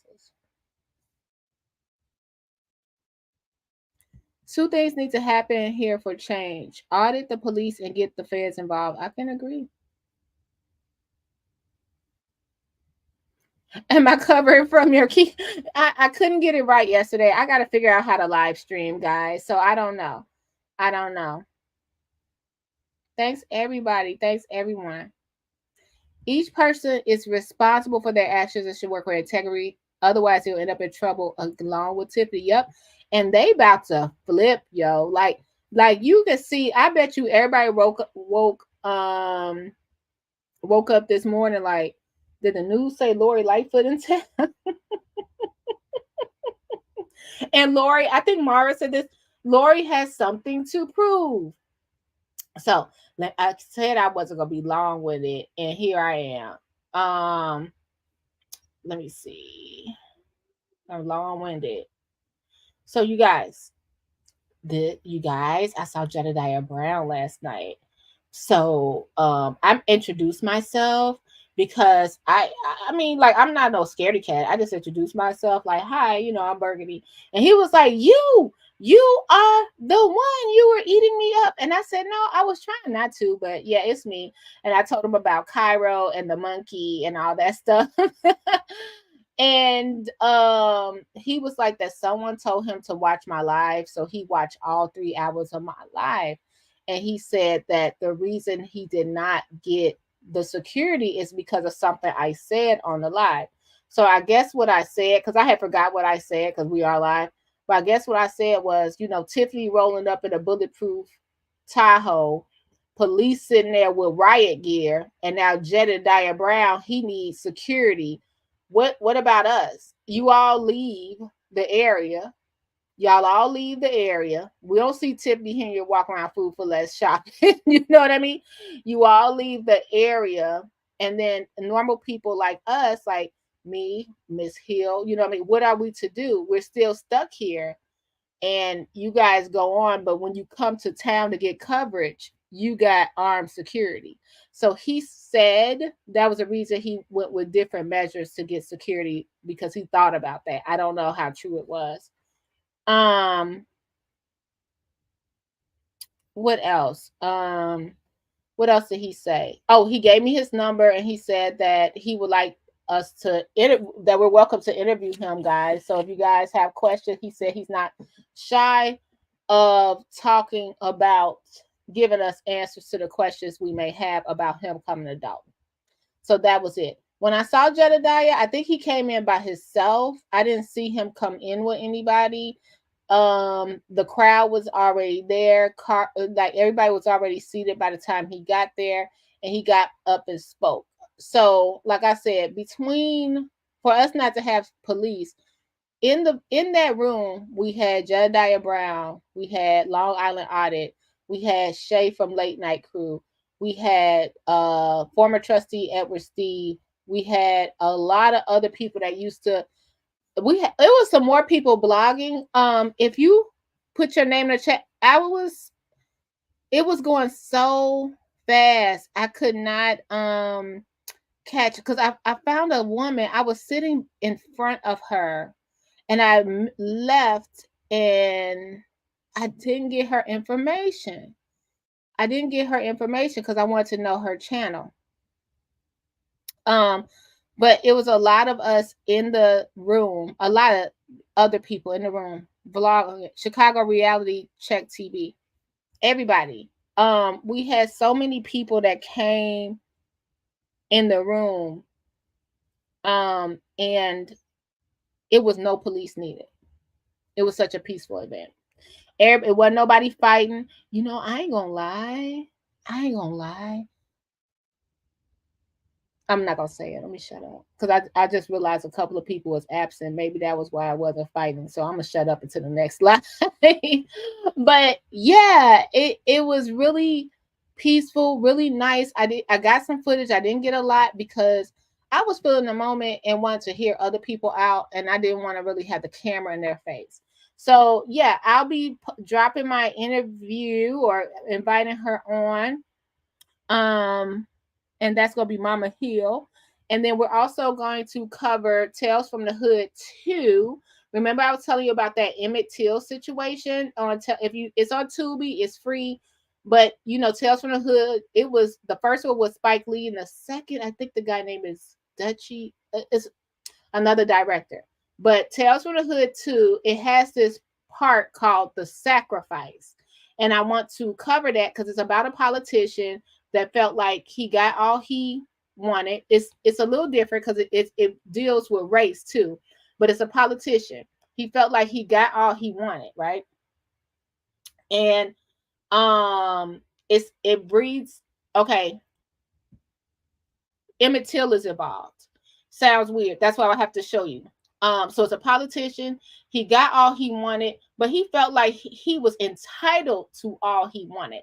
Two things need to happen here for change. Audit the police and get the feds involved. I can agree. Am I covering from your key? I couldn't get it right yesterday. I got to figure out how to live stream, guys. So I don't know. Thanks, everybody. Thanks, everyone. Each person is responsible for their actions and should work with integrity. Otherwise, you'll end up in trouble along with Tiffany. Yep. And they about to flip, yo. Like you can see, I bet you everybody woke up this morning like, did the news say Lori Lightfoot in town? And Lori, I think Mara said this, Lori has something to prove. So I said I wasn't gonna be long with it, and here I am. Let me see. I'm long-winded. So you guys, I saw Jedediah Brown last night. So I introduced myself because I mean, like, I'm not no scaredy cat. I just introduced myself like, hi, I'm Burgundy. And he was like, you are the one, you were eating me up. And I said, no, I was trying not to, but yeah, it's me. And I told him about Cairo and the monkey and all that stuff. And he was like that someone told him to watch my live. So he watched all 3 hours of my live. And he said that the reason he did not get the security is because of something I said on the live. So I guess what I said, because I had forgot what I said because we are live. But I guess what I said was, Tiffany rolling up in a bulletproof Tahoe, police sitting there with riot gear, and now Jedediah Brown, he needs security What about us? You all leave the area. Y'all all leave the area. We don't see Tiffany here walking around Food for Less shopping. You know what I mean? You all leave the area, and then normal people like us, like me, Miss Hill, you know what I mean? What are we to do? We're still stuck here, and you guys go on. But when you come to town to get coverage, you got armed security. So he said that was a reason he went with different measures to get security, because he thought about that. I don't know how true it was. What else? What else did he say? Oh, he gave me his number, and he said that he would like us to that we're welcome to interview him, guys. So if you guys have questions, he said he's not shy of talking about giving us answers to the questions we may have about him coming to Dalton. So that was it. When I saw Jedediah, I think he came in by himself. I didn't see him come in with anybody. The crowd was already there. Like everybody was already seated by the time he got there, and he got up and spoke. So, like I said, for us not to have police in that room, we had Jedediah Brown, we had Long Island Audit, we had Shay from Late Night Crew, we had former trustee Edward Steave, we had a lot of other people that used to. It was some more people blogging. If you put your name in the chat, it was going so fast. I could not catch, because I found a woman. I was sitting in front of her, and I left, and I didn't get her information. Because I wanted to know her channel. But it was a lot of us in the room, a lot of other people in the room, vlogging, Chicago Reality Check TV, everybody. We had so many people that came in the room, and it was no police needed. It was such a peaceful event. It wasn't nobody fighting. You know, I ain't gonna lie. I'm not gonna say it. Let me shut up, because I just realized a couple of people was absent. Maybe that was why I wasn't fighting. So I'm gonna shut up until the next slide. But yeah, it was really peaceful, really nice. I got some footage. I didn't get a lot because I was feeling the moment and wanted to hear other people out, and I didn't want to really have the camera in their face. So yeah, I'll be dropping my interview or inviting her on. And that's going to be Mama Hill. And then we're also going to cover Tales from the Hood 2. Remember, I was telling you about that Emmett Till situation. It's on Tubi, it's free. But you know, Tales from the Hood, the first one was Spike Lee, and the second, I think the guy name is Dutchy. It's another director. But Tales from the Hood 2, it has this part called The Sacrifice. And I want to cover that because it's about a politician that felt like he got all he wanted. It's a little different because it deals with race too, but it's a politician. He felt like he got all he wanted, right? And it breeds. Okay, Emmett Till is involved. Sounds weird. That's why I have to show you. So it's a politician. He got all he wanted, but he felt like he was entitled to all he wanted.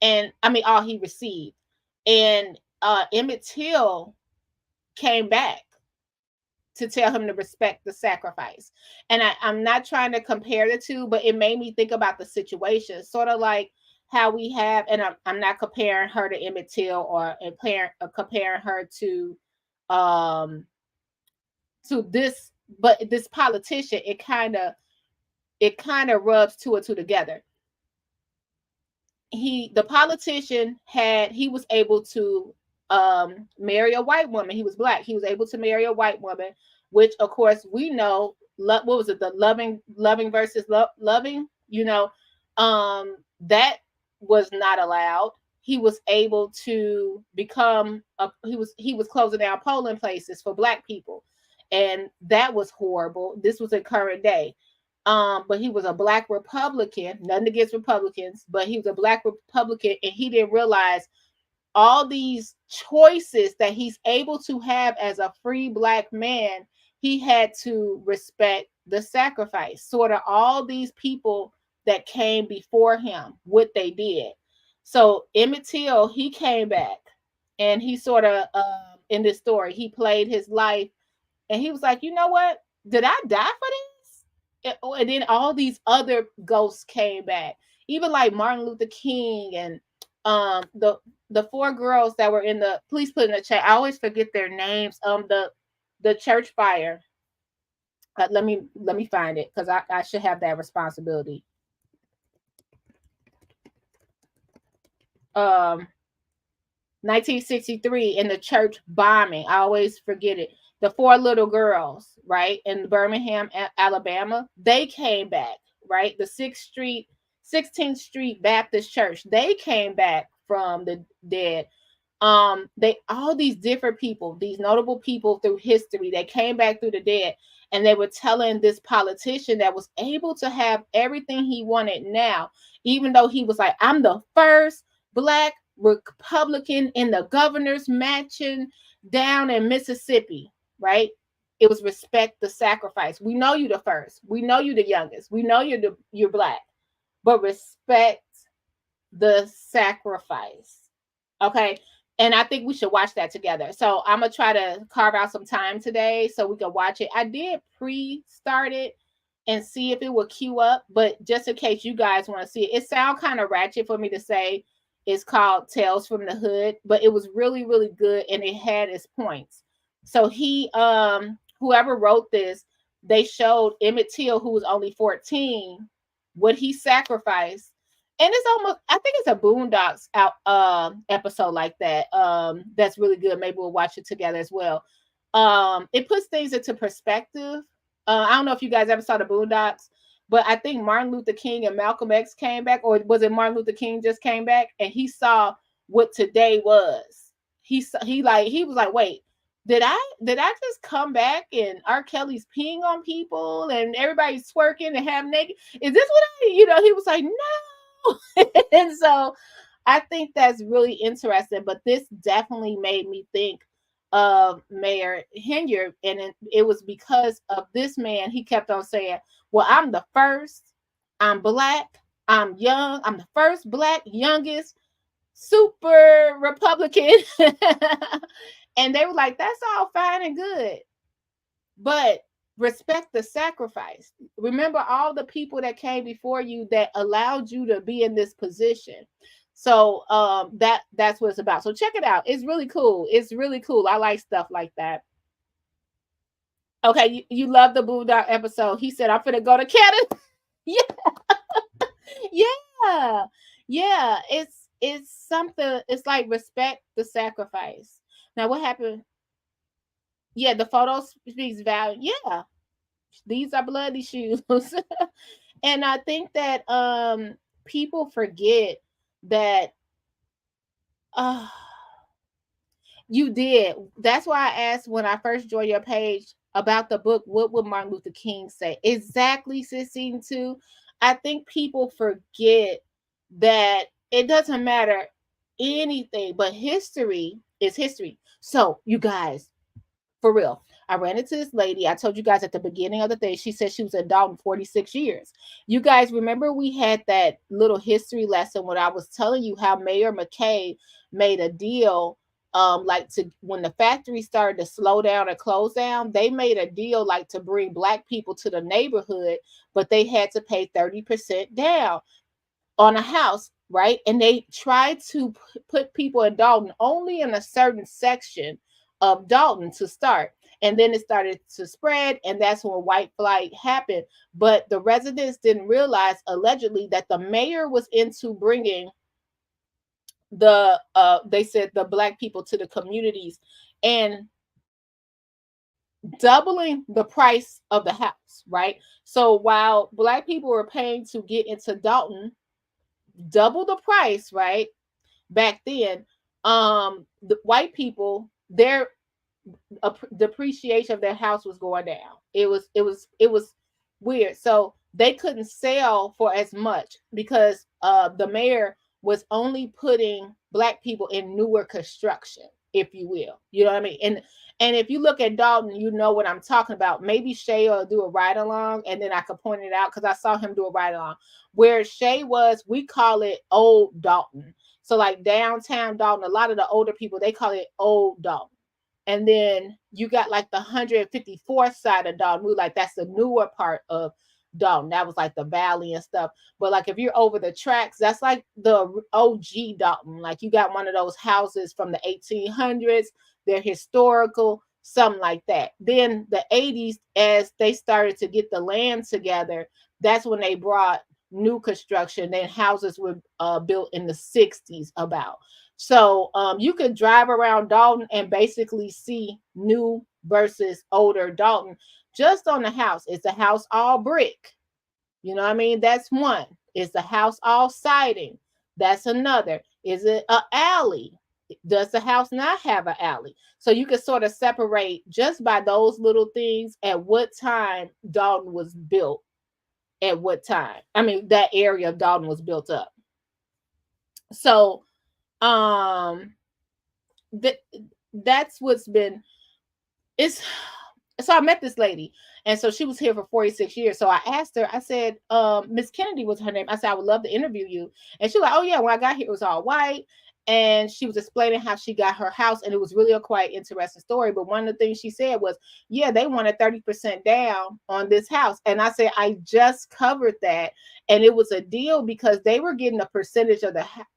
And I mean, all he received. And Emmett Till came back to tell him to respect the sacrifice. And I'm not trying to compare the two, but it made me think about the situation, sort of like how we have, and I'm not comparing her to Emmett Till or comparing her to this, but this politician, it kind of rubs two and two together. The politician he was able to marry a white woman. He was black. He was able to marry a white woman, which of course we know. What was it? The loving versus loving. You know, that was not allowed. He was able to become he was closing down polling places for black people, and that was horrible. This was a current day. But he was a black Republican, nothing against Republicans, but he was a black Republican, and he didn't realize all these choices that he's able to have as a free Black man, he had to respect the sacrifice. Sort of all these people that came before him, what they did. So Emmett Till, he came back, and he sort of in this story, he played his life, and he was like, you know what? Did I die for this? And then all these other ghosts came back, even like Martin Luther King and the 4 girls that were in the, please put in the chat. I always forget their names. The church fire. Let me find it, because I should have that responsibility. 1963 in the church bombing. I always forget it. The 4 little girls, right, in Birmingham, Alabama, they came back, right? The 16th Street Baptist Church, they came back from the dead. They, all these different people, these notable people through history, they came back through the dead, and they were telling this politician that was able to have everything he wanted now, even though he was like, I'm the first Black Republican in the governor's mansion down in Mississippi, right? It was respect the sacrifice. We know you the first. We know you the youngest. We know you're Black, but respect the sacrifice. Okay. And I think we should watch that together. So I'm going to try to carve out some time today so we can watch it. I did pre-start it and see if it will queue up, but just in case you guys want to see it, it sounds kind of ratchet for me to say. It's called Tales from the Hood, but it was really, really good, and it had its points. So he, whoever wrote this, they showed Emmett Till, who was only 14, what he sacrificed. And it's almost, I think it's a Boondocks out episode like that. That's really good. Maybe we'll watch it together as well. It puts things into perspective. I don't know if you guys ever saw the Boondocks, but I think Martin Luther King and Malcolm X came back, or was it Martin Luther King just came back, and he saw what today was. He was like, wait, did I just come back and R. Kelly's peeing on people and everybody's twerking and have naked? Is this what he was like, no. And so I think that's really interesting, but this definitely made me think of Mayor Henyard, and it was because of this man. He kept on saying, well, I'm the first, I'm Black, I'm young, I'm the first Black, youngest, super Republican. And they were like, that's all fine and good, but respect the sacrifice. Remember all the people that came before you that allowed you to be in this position. So that's what it's about. So check it out. It's really cool. It's really cool. I like stuff like that. Okay, you love the Boondock episode. He said, I'm finna go to Canada. Yeah. It's something. It's like respect the sacrifice. Now, what happened? Yeah, the photo speaks value. Yeah, these are bloody shoes. And I think that people forget that you did. That's why I asked when I first joined your page about the book, what would Martin Luther King say? Exactly, season 2. I think people forget that it doesn't matter anything, but history is history. So you guys, for real, I ran into this lady. I told you guys at the beginning of the thing, she said she was in Dalton 46 years. You guys remember we had that little history lesson when I was telling you how Mayor McKay made a deal, when the factory started to slow down and close down, they made a deal like to bring Black people to the neighborhood, but they had to pay 30% down on a house, right? And they tried to put people in Dalton only in a certain section of Dalton to start. And then it started to spread, and that's when white flight happened. But the residents didn't realize, allegedly, that the mayor was into bringing they said the Black people to the communities and doubling the price of the house, right? So while Black people were paying to get into Dalton, double the price, right? Back then, the white people, their depreciation of their house was going down. It was weird. So they couldn't sell for as much because the mayor was only putting Black people in newer construction, if you will. You know what I mean? And if you look at Dalton, you know what I'm talking about. Maybe Shay will do a ride along, and then I could point it out because I saw him do a ride along. Where Shay was, we call it Old Dalton. So like downtown Dalton, a lot of the older people, they call it Old Dalton. And then you got like the 154th side of Dalton. We like, that's the newer part of Dalton. That was like the valley and stuff. But like if you're over the tracks, that's like the OG Dalton. Like you got one of those houses from the 1800s. They're historical, something like that. Then the 80s, as they started to get the land together, that's when they brought new construction. Then houses were built in the 60s about. So you could drive around Dalton and basically see new versus older Dalton just on the house. Is the house all brick? You know what I mean? That's one. Is the house all siding? That's another. Is it an alley? Does the house not have an alley? So you can sort of separate just by those little things at what time Dalton was built. At what time? I mean, that area of Dalton was built up. So that's what's been. So I met this lady, and so she was here for 46 years. So I asked her, I said, Miss Kennedy was her name. I said, I would love to interview you. And she was like, oh yeah, when I got here, it was all white. And she was explaining how she got her house, and it was really a quite interesting story. But one of the things she said was, yeah, they wanted 30% down on this house. And I said, I just covered that. And it was a deal because they were getting a percentage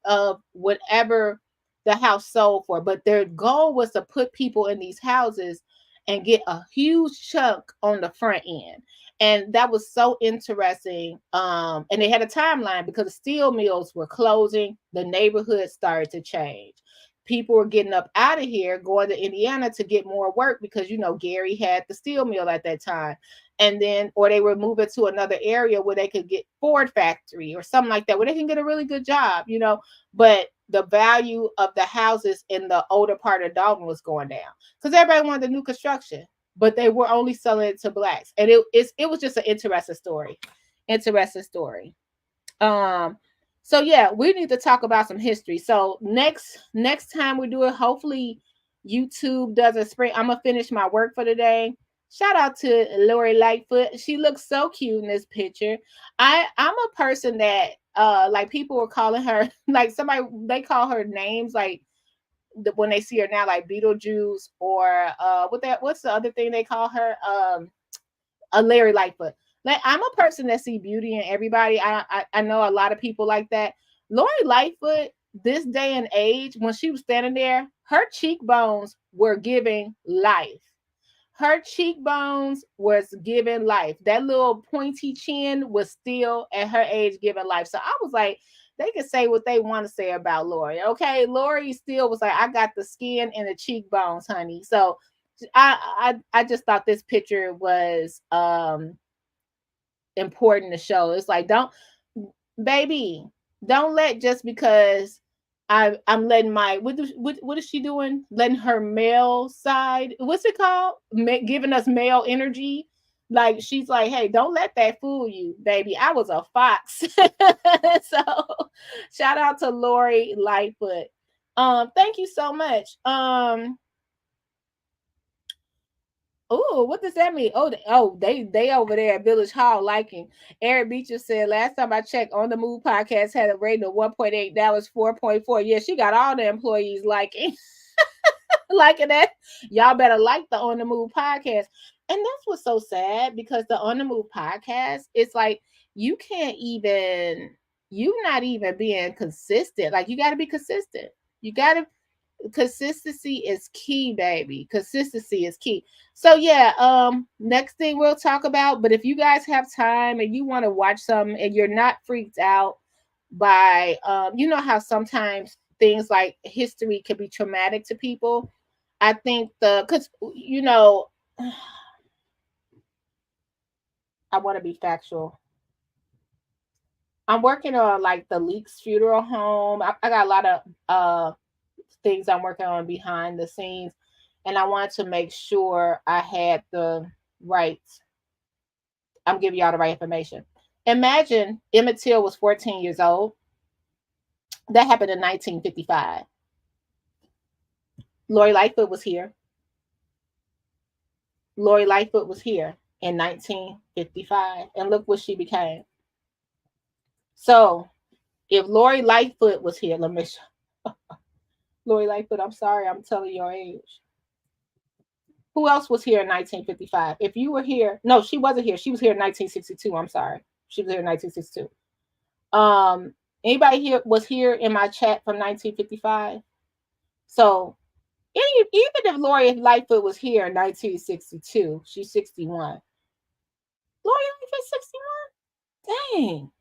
of whatever the house sold for. But their goal was to put people in these houses and get a huge chunk on the front end. And that was so interesting. And they had a timeline because the steel mills were closing. The neighborhood started to change. People were getting up out of here, going to Indiana to get more work because, you know, Gary had the steel mill at that time. And then, or they were moving to another area where they could get Ford factory or something like that, where they can get a really good job, you know. But the value of the houses in the older part of Dalton was going down because everybody wanted the new construction. But they were only selling it to Blacks. And it was just an interesting story. So yeah, we need to talk about some history. So next time we do it, hopefully YouTube doesn't spring. I'm gonna finish my work for the day. Shout out to Lori Lightfoot. She looks so cute in this picture. I'm a person that like people were calling her like somebody, they call her names like when they see her now, like Beetlejuice or what's the other thing they call her? A Lori Lightfoot. Like I'm a person that see beauty in everybody. I know a lot of people like that. Lori Lightfoot, this day and age, when she was standing there, her cheekbones were giving life. Her cheekbones was giving life. That little pointy chin was still at her age giving life. So I was like, they can say what they want to say about Lori. Okay, Lori still was like, I got the skin and the cheekbones, honey. So I just thought this picture was important to show. It's like, don't let just because I'm letting my what is she doing? Letting her male side, what's it called? Giving us male energy. Like she's like, hey, don't let that fool you, baby. I was a fox. So shout out to Lori Lightfoot. Thank you so much. Oh, what does that mean? Oh, they over there at Village Hall liking. Eric Beecher said, last time I checked, On the Move podcast had a rating of 1.8. That was 4.4. Yeah, she got all the employees liking. Liking that. Y'all better like the On the Move podcast. And that's what's so sad because the On the Move podcast, it's like you're not even being consistent. Like you got to be consistent. Consistency is key, baby. Consistency is key. So yeah, next thing we'll talk about, but if you guys have time and you want to watch something and you're not freaked out by you know how sometimes things like history can be traumatic to people. I think because you know, I want to be factual. I'm working on like the Leaks funeral home. I got a lot of things I'm working on behind the scenes, and I wanted to make sure I had the right. I'm giving y'all the right information. Imagine Emmett Till was 14 years old. That happened in 1955. Lori Lightfoot was here. Lori Lightfoot was here in 1955. And look what she became. So if Lori Lightfoot was here, let me show. Lori Lightfoot, I'm sorry, I'm telling your age. Who else was here in 1955? If you were here, no, she wasn't here. She was here in 1962. I'm sorry. She was here in 1962. Anybody here was here in my chat from 1955? So even if Lori Lightfoot was here in 1962, she's 61. Lori Lightfoot 61? Dang.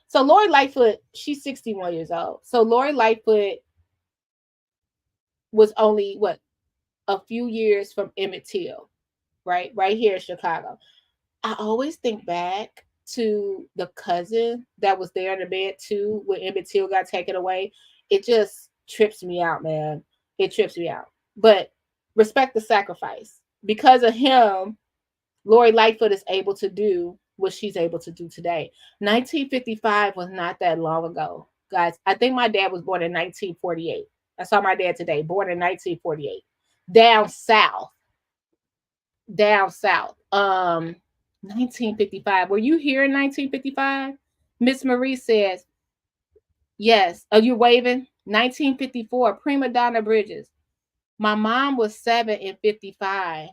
So Lori Lightfoot, she's 61 years old. So Lori Lightfoot was only what, a few years from Emmett Till, right here in Chicago. I always think back to the cousin that was there in the bed too when Emmett Till got taken away. It just trips me out, man. It trips me out. But respect the sacrifice. Because of him, Lori Lightfoot is able to do what she's able to do today. 1955 was not that long ago, guys. I think my dad was born in 1948. I saw my dad today, born in 1948. Down south. 1955. Were you here in 1955? Miss Marie says, yes. Oh, you're waving? 1954, Prima Donna Bridges. My mom was 7 in 55.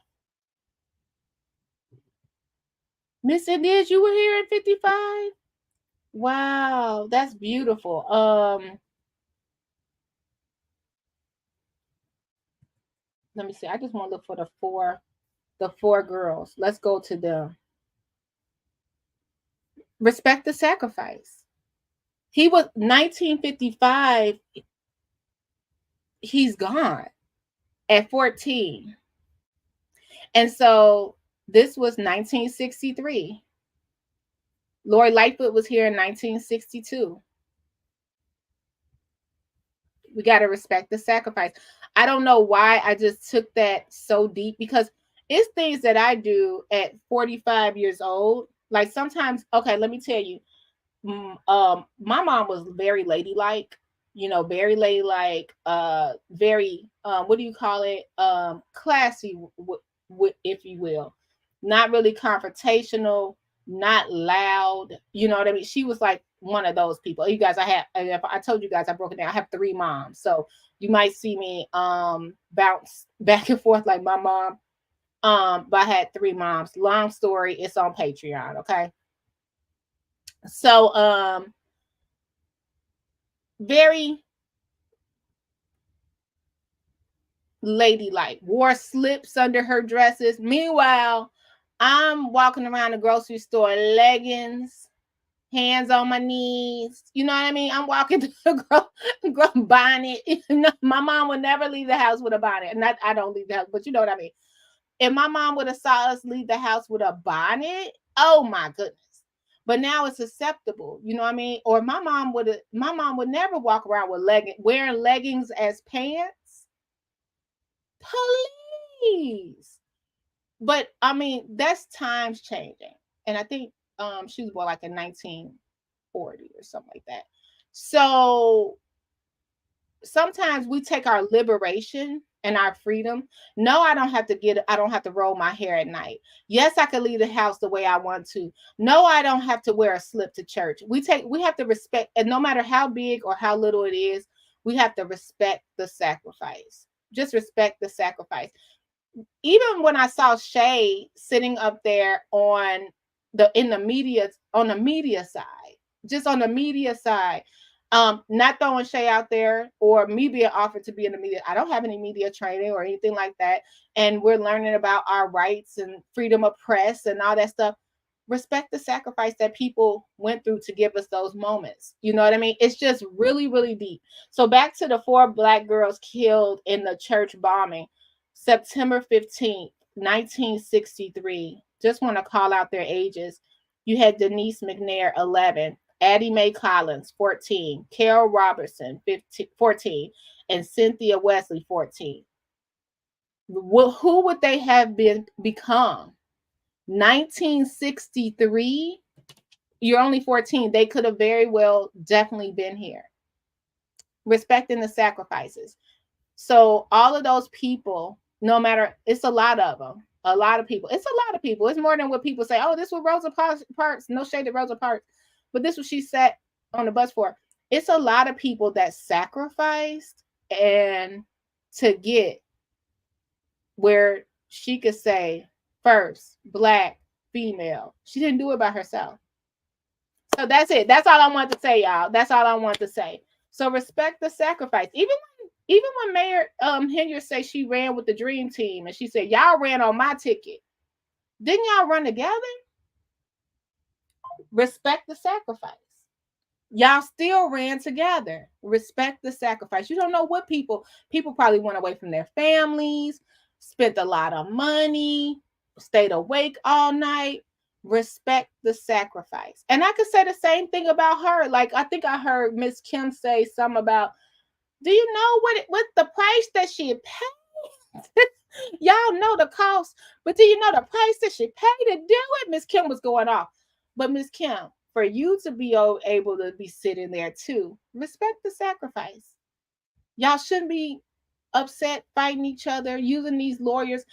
Miss Inez, you were here in 55? Wow, that's beautiful. Let me see. I just want to look for the four girls. Let's go to them. Respect the sacrifice. He was 1955. He's gone at 14. And so this was 1963. Lori Lightfoot was here in 1962. We got to respect the sacrifice. I don't know why I just took that so deep, because it's things that I do at 45 years old. Like sometimes, okay, let me tell you, my mom was very ladylike, very ladylike, very, what do you call it? Classy, if you will. Not really confrontational, not loud. You know what I mean? She was like one of those people. You guys, I told you guys, I broke it down. I have 3 moms. So you might see me bounce back and forth like my mom. But I had 3 moms. Long story, it's on Patreon, okay? So very ladylike, wore slips under her dresses. Meanwhile, I'm walking around the grocery store, leggings, hands on my knees. You know what I mean? I'm walking to the bonnet. My mom would never leave the house with a bonnet. Not, I don't leave the house, but you know what I mean. If my mom would have saw us leave the house with a bonnet, oh my goodness. But now it's acceptable, you know what I mean? Or my mom would never walk around with wearing leggings as pants. Please. But I mean, that's times changing. And I think she was born like in 1940 or something like that. So sometimes we take our liberation and our freedom. No, I don't have to roll my hair at night. Yes, I can leave the house the way I want to. No, I don't have to wear a slip to church. We have to respect, and no matter how big or how little it is, we have to respect the sacrifice. Just respect the sacrifice. Even when I saw Shay sitting up there on the media side, not throwing Shay out there or me being offered to be in the media. I don't have any media training or anything like that. And we're learning about our rights and freedom of press and all that stuff. Respect the sacrifice that people went through to give us those moments. You know what I mean? It's just really, really deep. So back to the 4 Black girls killed in the church bombing, September 15th, 1963. Just want to call out their ages. You had Denise McNair, 11. Addie Mae Collins, 14, Carol Robertson, 14, and Cynthia Wesley, 14. Who would they have become? 1963, you're only 14. They could have very well definitely been here. respecting the sacrifices. So all of those people, no matter, it's a lot of them, a lot of people. It's a lot of people. It's more than what people say. Oh, this was Rosa Parks. No shade to Rosa Parks, but this was she sat on the bus for. It's a lot of people that sacrificed and to get where she could say first Black female. She didn't do it by herself. So that's it. That's all I want to say, y'all. That's all I want to say. So respect the sacrifice. Even when Mayor Henry say she ran with the dream team and she said, y'all ran on my ticket. Didn't y'all run together? Respect the sacrifice. Y'all still ran together. Respect the sacrifice. You don't know what people probably went away from their families, spent a lot of money, stayed awake all night. Respect the sacrifice. And I could say the same thing about her. Like, I think I heard Miss Kim say something about, do you know what the price that she paid? Y'all know the cost, but do you know the price that she paid to do it? Miss Kim was going off. But Miss Kim, for you to be able to be sitting there too, respect the sacrifice. Y'all shouldn't be upset, fighting each other, using these lawyers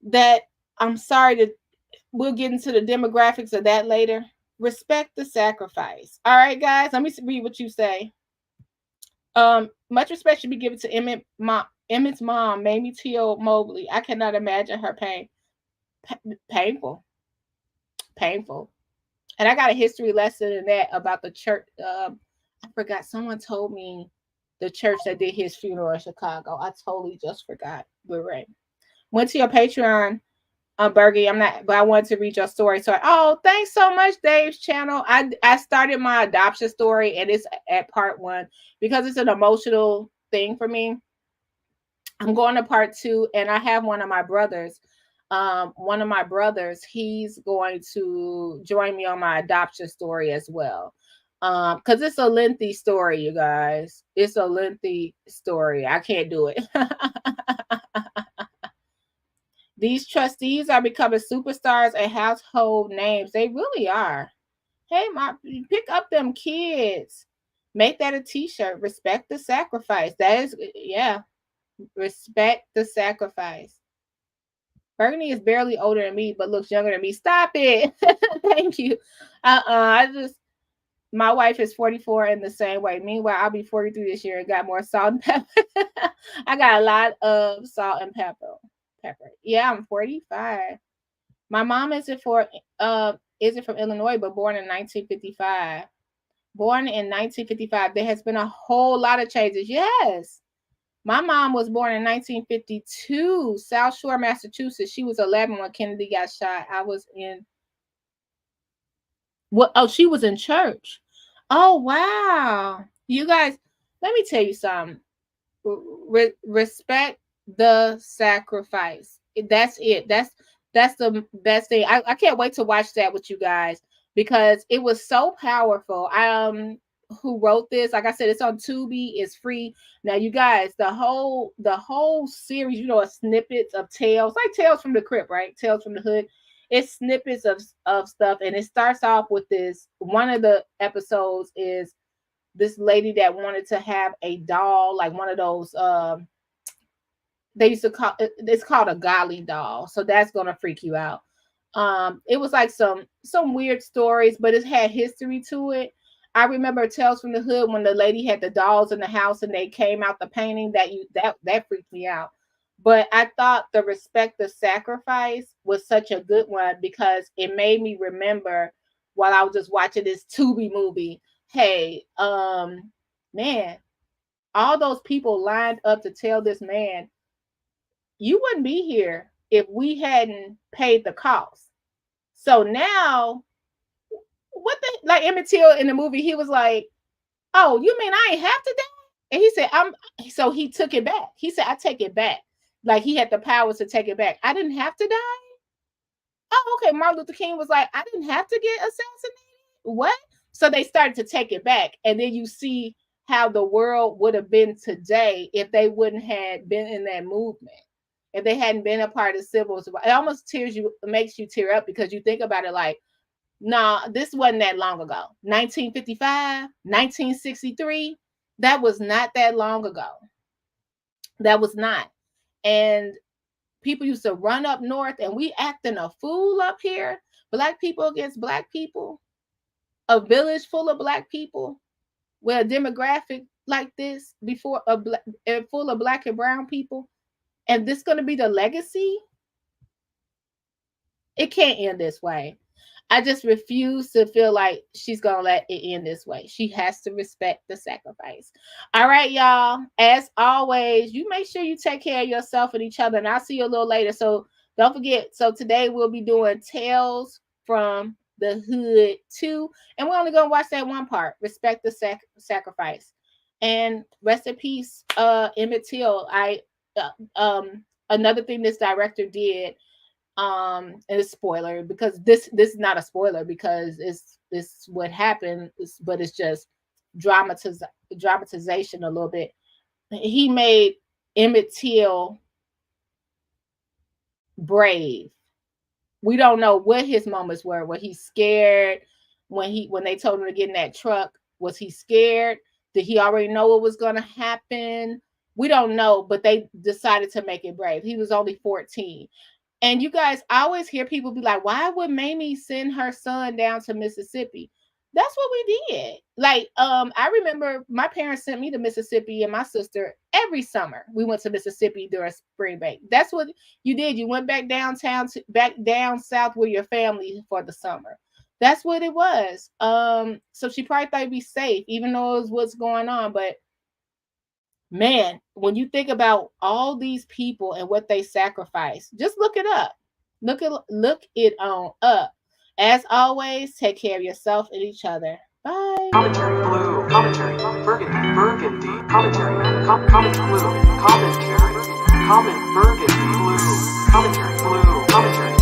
that, I'm sorry, we'll get into the demographics of that later. Respect the sacrifice. All right, guys, let me read what you say. Much respect should be given to Emmett's mom, Mamie Teal Mobley. I cannot imagine her pain. Painful. And I got a history lesson in that about the church. I forgot. Someone told me the church that did his funeral in Chicago. I totally just forgot. But right. Went to your Patreon, Bergie. But I wanted to read your story. So, thanks so much, Dave's channel. I started my adoption story, and it's at part 1 because it's an emotional thing for me. I'm going to part 2, and I have one of my brothers. He's going to join me on my adoption story as well. Because it's a lengthy story, you guys. It's a lengthy story. I can't do it. These trustees are becoming superstars and household names. They really are. Hey, pick up them kids. Make that a t-shirt. Respect the sacrifice. That is, yeah. Respect the sacrifice. Burgundy is barely older than me, but looks younger than me. Stop it. Thank you. My wife is 44 in the same way. Meanwhile, I'll be 43 this year and got more salt and pepper. I got a lot of salt and pepper. Yeah, I'm 45. My mom isn't from Illinois, but born in 1955. Born in 1955. There has been a whole lot of changes. Yes. My mom was born in 1952, South Shore, Massachusetts. She was 11 when Kennedy got shot. I was in she was in church. Oh, wow. You guys, let me tell you something. Respect the sacrifice. That's it. That's the best thing. I can't wait to watch that with you guys because it was so powerful. Who wrote this? Like I said, it's on Tubi. It's free. Now, you guys, the whole series, snippets of tales, like Tales from the Crypt, right? Tales from the Hood. It's snippets of stuff, and it starts off with this. One of the episodes is this lady that wanted to have a doll, like one of those. They used to call it's called a golly doll, so that's gonna freak you out. It was like some weird stories, but it had history to it. I remember Tales from the Hood when the lady had the dolls in the house and they came out the painting. That freaked me out. But I thought the Respect the Sacrifice was such a good one because it made me remember while I was just watching this Tubi movie. Hey, man, all those people lined up to tell this man, you wouldn't be here if we hadn't paid the cost. So now, like Emmett Till in the movie, he was like, oh, you mean I ain't have to die? And he said, so he took it back. He said, I take it back. Like he had the powers to take it back. I didn't have to die. Oh, okay. Martin Luther King was like, I didn't have to get assassinated. What? So they started to take it back. And then you see how the world would have been today if they wouldn't have been in that movement. If they hadn't been a part of civil rights. It almost makes you tear up because you think about it like, nah, this wasn't that long ago. 1955, 1963. That was not that long ago. That was not. And people used to run up north, and we acting a fool up here. Black people against black people. A village full of black people with a demographic like this before full of black and brown people. And this going to be the legacy? It can't end this way. I just refuse to feel like she's going to let it end this way. She has to respect the sacrifice. All right, y'all. As always, you make sure you take care of yourself and each other. And I'll see you a little later. So don't forget. So today we'll be doing Tales from the Hood 2. And we're only going to watch that one part. Respect the sacrifice. And rest in peace, Emmett Till. Another thing this director did, and it's spoiler because this is not a spoiler because it's what happened, but it's just dramatization a little bit. He made Emmett Till brave. We don't know what his moments were. Was he scared when they told him to get in that truck? Was he scared? Did he already know what was going to happen? We don't know, but they decided to make it brave. He was only 14. And you guys, I always hear people be like, why would Mamie send her son down to Mississippi? That's what we did. Like, I remember my parents sent me to Mississippi and my sister every summer. We went to Mississippi during spring break. That's what you did. You went back downtown, back down south with your family for the summer. That's what it was. So she probably thought it'd be safe, even though it was what's going on. But man, when you think about all these people and what they sacrifice, just look it up. Look it on up. As always, take care of yourself and each other. Bye. Commentary Blue Commentary Burgundy Commentary Comment Blue Commentary Comment Burgundy Blue Commentary Blue Commentary